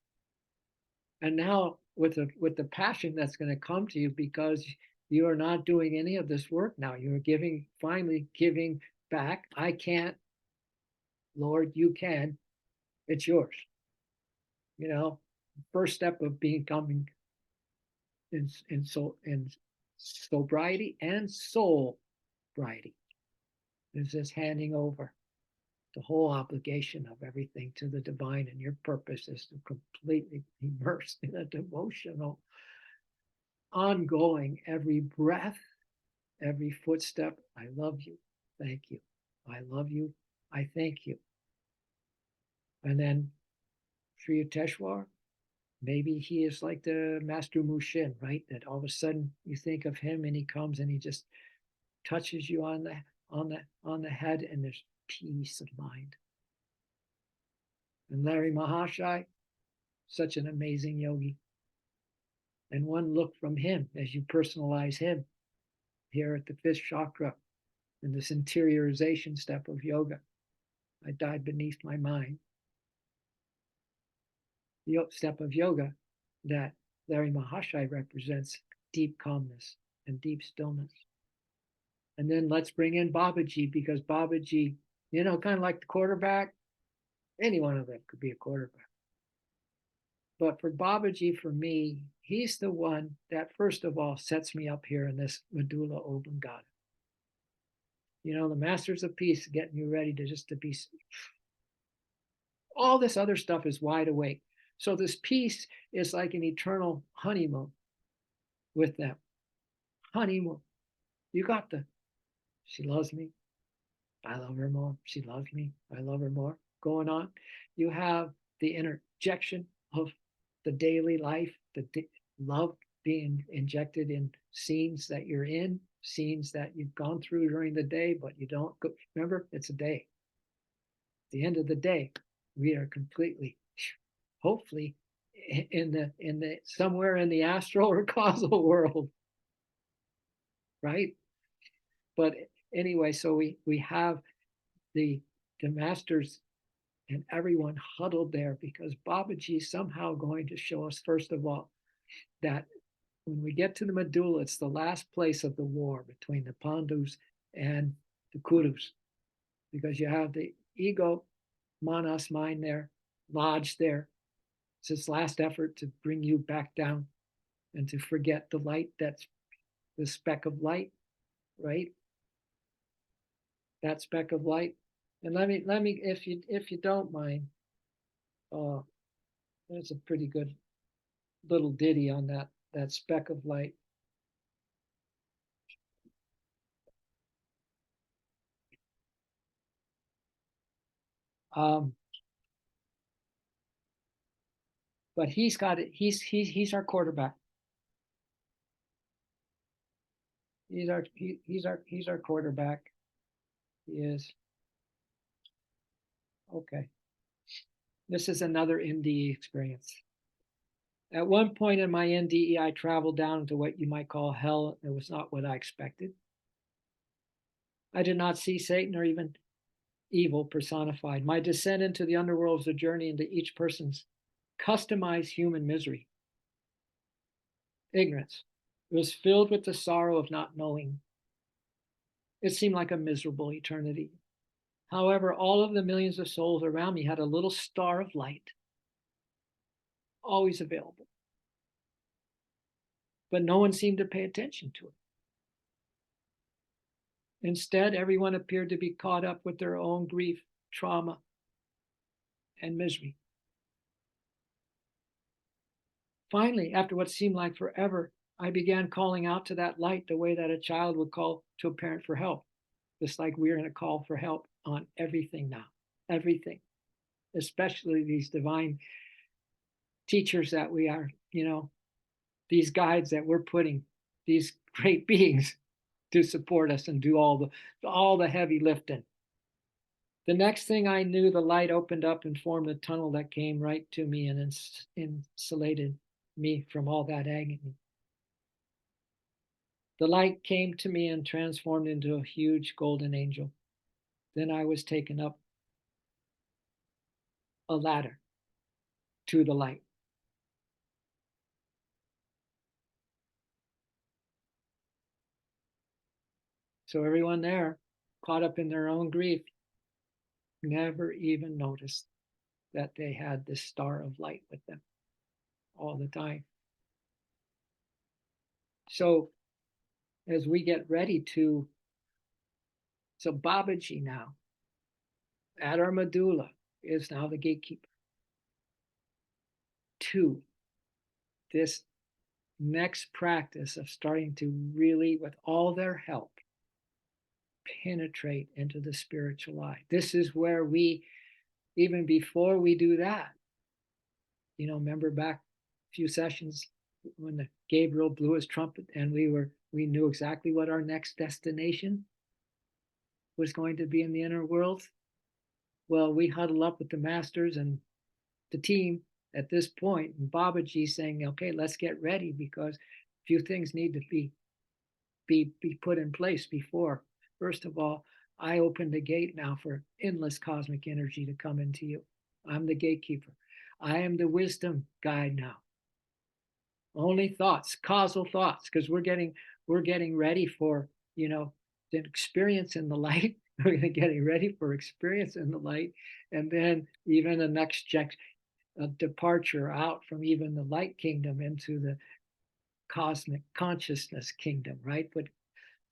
And now with the passion that's going to come to you, because you are not doing any of this work now. You're finally giving back. I can't, Lord, you can. It's yours. First step of becoming in sobriety and soulbriety is this handing over the whole obligation of everything to the divine, and your purpose is to completely immerse in a devotional, ongoing, every breath, every footstep. I love you. Thank you. I love you. I thank you. And then Sri Yukteswar, maybe he is like the Master Mushin, right? That all of a sudden you think of him and he comes and he just touches you on the head, and there's peace of mind. And Larry Mahashai, such an amazing yogi. And one look from him as you personalize him here at the fifth chakra in this interiorization step of yoga. I died beneath my mind. The step of yoga that Larry Mahashai represents deep calmness and deep stillness. And then let's bring in Babaji, because Babaji, kind of like the quarterback, any one of them could be a quarterback. But for Babaji, for me, he's the one that first of all sets me up here in this medulla oblongata. The masters of peace getting you ready to be. All this other stuff is wide awake. So this peace is like an eternal honeymoon with them. Honeymoon. You got she loves me. I love her more. She loves me. I love her more. Going on. You have the interjection of the daily life, the love being injected in scenes that you're in, scenes that you've gone through during the day, but you don't go. Remember, it's a day. At the end of the day, we are completely, hopefully, in the somewhere in the astral or causal world, right? But anyway, so we have the masters and everyone huddled there, because Babaji is somehow going to show us, first of all, that when we get to the medulla, it's the last place of the war between the Pandus and the Kurus, because you have the ego, manas, mind there, lodged there. It's its last effort to bring you back down and to forget the light that's the speck of light, right? That speck of light. And let me, if you don't mind, there's a pretty good little ditty on that speck of light. But he's got it. He's our quarterback. He's our quarterback. He is. Okay. This is another NDE experience. At one point in my NDE, I traveled down into what you might call hell. It was not what I expected. I did not see Satan or even evil personified. My descent into the underworld was a journey into each person's customized human misery. Ignorance. It was filled with the sorrow of not knowing. It seemed like a miserable eternity. However, all of the millions of souls around me had a little star of light, always available. But no one seemed to pay attention to it. Instead, everyone appeared to be caught up with their own grief trauma, and misery. Finally, after what seemed like forever, I began calling out to that light the way that a child would call to a parent for help. Just like we're going to call for help on everything now, everything, especially these divine teachers that we are, these guides that we're putting, these great beings to support us and do all the heavy lifting. The next thing I knew, the light opened up and formed a tunnel that came right to me and insulated me from all that agony. The light came to me and transformed into a huge golden angel. Then I was taken up a ladder to the light. So everyone there, caught up in their own grief, never even noticed that they had this star of light with them all the time. So as we get ready so Babaji now, at our medulla, is now the gatekeeper to this next practice of starting to really, with all their help, penetrate into the spiritual eye. This is where we, even before we do that, remember back a few sessions when the Gabriel blew his trumpet and we knew exactly what our next destination was going to be in the inner world. Well, we huddle up with the masters and the team at this point, and Babaji saying, okay, let's get ready because a few things need to be put in place before. First of all, I open the gate now for endless cosmic energy to come into you. I'm the gatekeeper. I am the wisdom guide now. Only thoughts, causal thoughts, because we're getting ready for, the experience in the light. We're getting ready for experience in the light, and then even the next departure out from even the light kingdom into the cosmic consciousness kingdom, right? But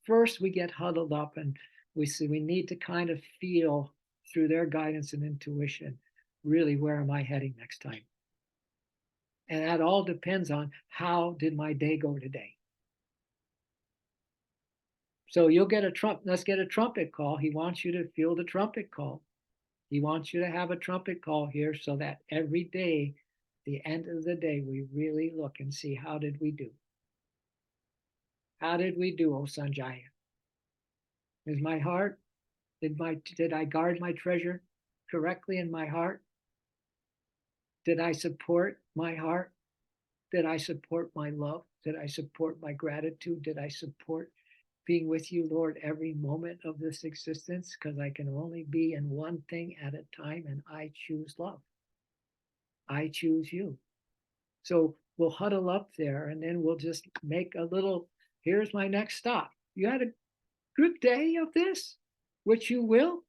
first we get huddled up and we see we need to kind of feel through their guidance and intuition, really, where am I heading next time? And that all depends on how did my day go today. So you'll get let's get a trumpet call. He wants you to feel the trumpet call. He wants you to have a trumpet call here so that every day, the end of the day, we really look and see how did we do? How did we do, O Sanjaya? Is my heart, did I guard my treasure correctly in my heart? Did I support my heart? Did I support my love? Did I support my gratitude? Did I support being with you, Lord, every moment of this existence? Because I can only be in one thing at a time, and I choose love. I choose you. So we'll huddle up there and then we'll just make a little, here's my next stop. You had a good day of this, which you will.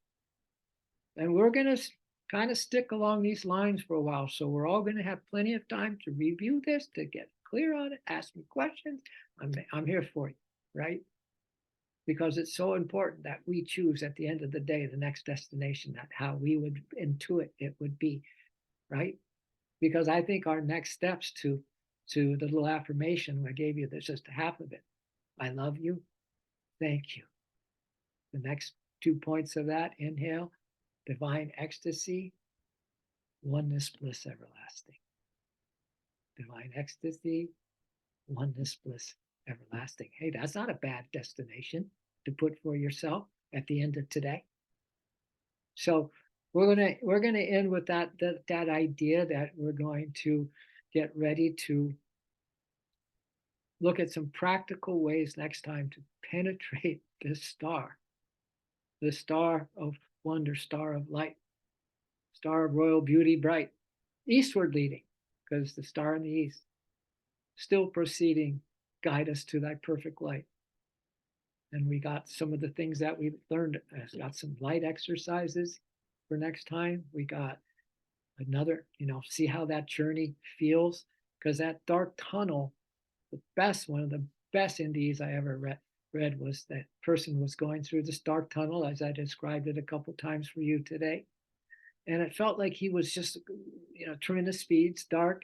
And we're going to kind of stick along these lines for a while. So we're all going to have plenty of time to review this, to get clear on it, ask me questions. I'm here for you, right? Because it's so important that we choose at the end of the day the next destination, that how we would intuit it would be, right? Because I think our next steps to the little affirmation I gave you, there's just half of it. I love you. Thank you. The next 2 points of that, inhale, divine ecstasy, oneness, bliss, everlasting. Divine ecstasy, oneness, bliss, everlasting. Hey, that's not a bad destination to put for yourself at the end of today. So we're gonna end with that idea that we're going to get ready to look at some practical ways next time to penetrate this star, the star of wonder, star of light, star of royal beauty, bright, eastward leading, because the star in the east, still proceeding, guide us to thy perfect light. And we got some of the things that we learned. Got some light exercises for next time. We got another, see how that journey feels, because that dark tunnel, one of the best Indies I ever read was that person was going through this dark tunnel as I described it a couple times for you today. And it felt like he was just, tremendous speeds, dark,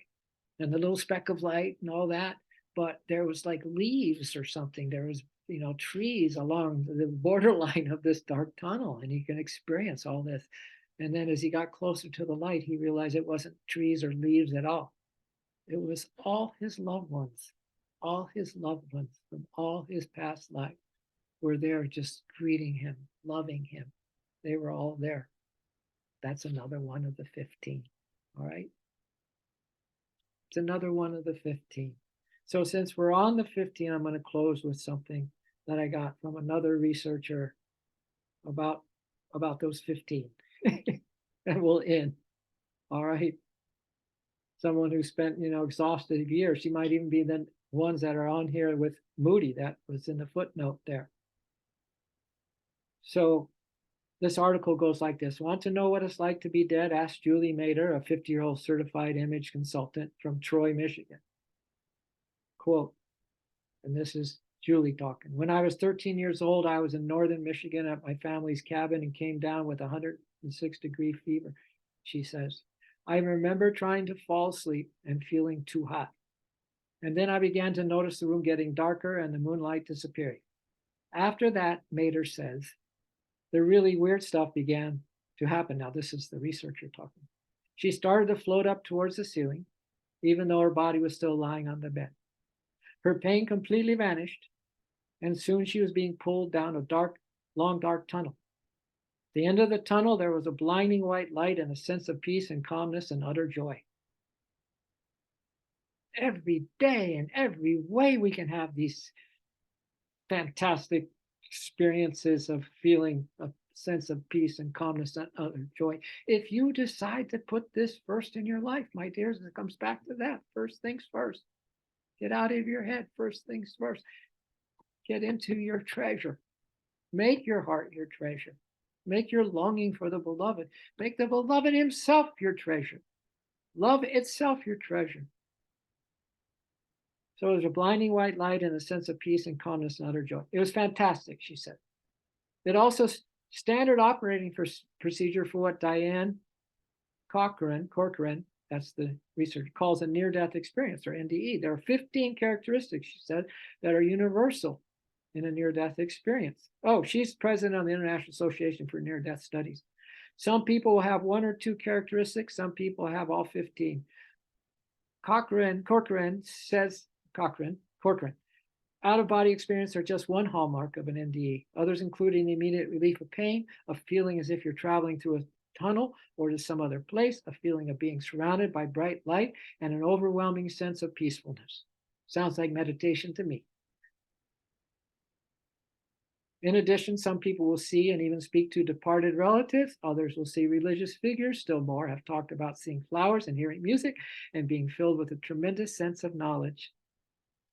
and the little speck of light and all that. But there was like leaves or something. There was, trees along the borderline of this dark tunnel, and you can experience all this. And then as he got closer to the light, he realized it wasn't trees or leaves at all. It was all his loved ones from all his past life were there just greeting him, loving him. They were all there. That's another one of the 15. All right. It's another one of the 15. So since we're on the 15, I'm going to close with something that I got from another researcher about those 15. And we'll end. All right. Someone who spent, exhaustive years. She might even be the ones that are on here with Moody, that was in the footnote there. So this article goes like this. Want to know what it's like to be dead? Ask Julie Mader, a 50-year-old certified image consultant from Troy, Michigan. Quote, and this is Julie talking. When I was 13 years old, I was in northern Michigan at my family's cabin and came down with 106-degree fever, she says. I remember trying to fall asleep and feeling too hot. And then I began to notice the room getting darker and the moonlight disappearing. After that, Mader says, the really weird stuff began to happen. Now, this is the researcher talking. She started to float up towards the ceiling, even though her body was still lying on the bed. Her pain completely vanished, and soon she was being pulled down a long, dark tunnel. At the end of the tunnel, there was a blinding white light and a sense of peace and calmness and utter joy. Every day and every way we can have these fantastic experiences of feeling a sense of peace and calmness and utter joy. If you decide to put this first in your life, my dears, it comes back to that. First things first. Get out of your head. First things first. Get into your treasure. Make your heart your treasure. Make your longing for the beloved. Make the beloved himself your treasure. Love itself your treasure. So there's a blinding white light and a sense of peace and calmness and utter joy. It was fantastic, she said. It also standard operating procedure for what Diane Corcoran, that's the researcher, calls a near-death experience, or NDE. There are 15 characteristics, she said, that are universal in a near-death experience. Oh, she's president of the International Association for Near-Death Studies. Some people will have one or two characteristics. Some people have all 15. Corcoran says, out-of-body experience are just one hallmark of an NDE. Others including the immediate relief of pain, a feeling as if you're traveling through a tunnel or to some other place, a feeling of being surrounded by bright light, and an overwhelming sense of peacefulness. Sounds like meditation to me. In addition, some people will see and even speak to departed relatives. Others will see religious figures. Still more have talked about seeing flowers and hearing music and being filled with a tremendous sense of knowledge.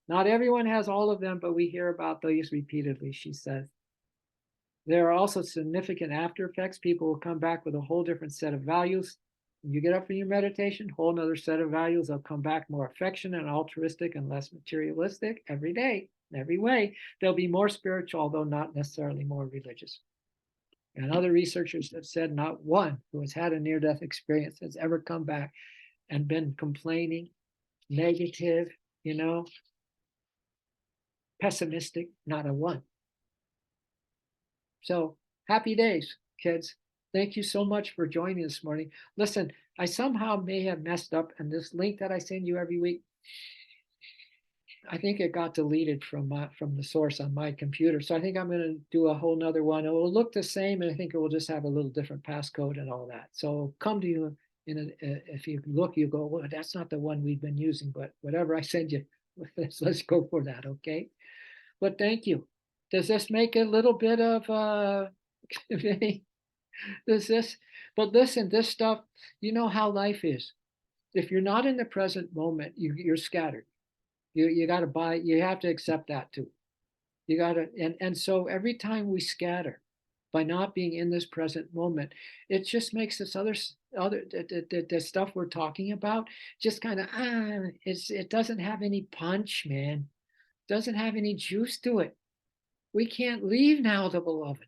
Not everyone has all of them, but we hear about these repeatedly, she says. There are also significant after effects. People will come back with a whole different set of values. When you get up from your meditation, whole another set of values. They'll come back more affectionate and altruistic and less materialistic every day, every way. They'll be more spiritual, although not necessarily more religious. And other researchers have said not one who has had a near-death experience has ever come back and been complaining, negative, pessimistic, not a one. So happy days, kids. Thank you so much for joining this morning. Listen, I somehow may have messed up, and this link that I send you every week, I think it got deleted from the source on my computer. So I think I'm going to do a whole nother one. It will look the same, and I think it will just have a little different passcode and all that. So come to you if you look, you go, well, that's not the one we've been using, but whatever I send you, let's go for that, okay? But thank you. Does this make a little bit of does this? But listen, this stuff, you know how life is. If you're not in the present moment, you're scattered. You got to buy. You have to accept that too. You got to, and so every time we scatter by not being in this present moment, it just makes this other the stuff we're talking about just kind of it doesn't have any punch, man. It doesn't have any juice to it. We can't leave now the beloved.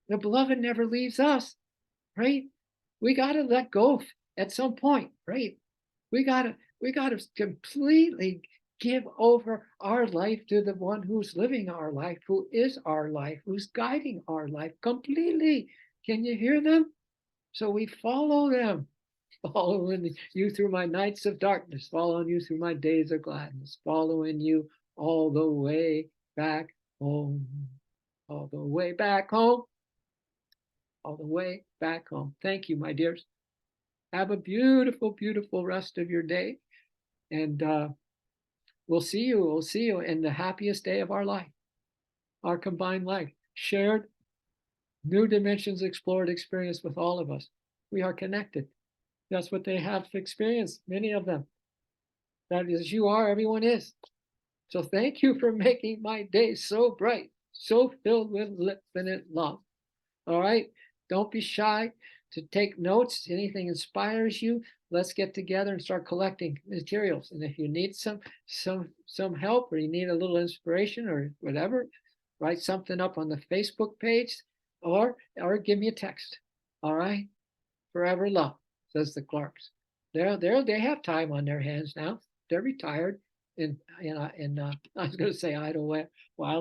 The beloved never leaves us, right? We got to let go at some point, right? We got to completely give over our life to the one who's living our life, who is our life, who's guiding our life completely. Can you hear them? So we follow them, following you through my nights of darkness, following you through my days of gladness, following you all the way back home, all the way back home, all the way back home. Thank you, my dears. Have a beautiful, beautiful rest of your day. And we'll see you. We'll see you in the happiest day of our life, our combined life, shared new dimensions explored experience with all of us. We are connected. That's what they have experienced, many of them. That is, you are, everyone is. So thank you for making my day so bright, so filled with infinite love. All right. Don't be shy to take notes. Anything inspires you, let's get together and start collecting materials. And if you need some help, or you need a little inspiration or whatever, write something up on the Facebook page, or give me a text. All right. Forever love, says the Clarks. They have time on their hands now. They're retired in I was going to say Idlewild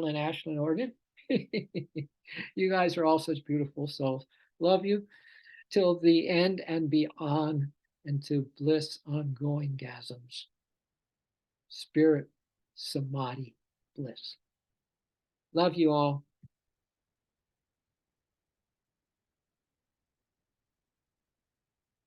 in Ashland, Oregon. You guys are all such beautiful souls. Love you till the end and beyond, and to bliss ongoing gasms. Spirit samadhi bliss. Love you all.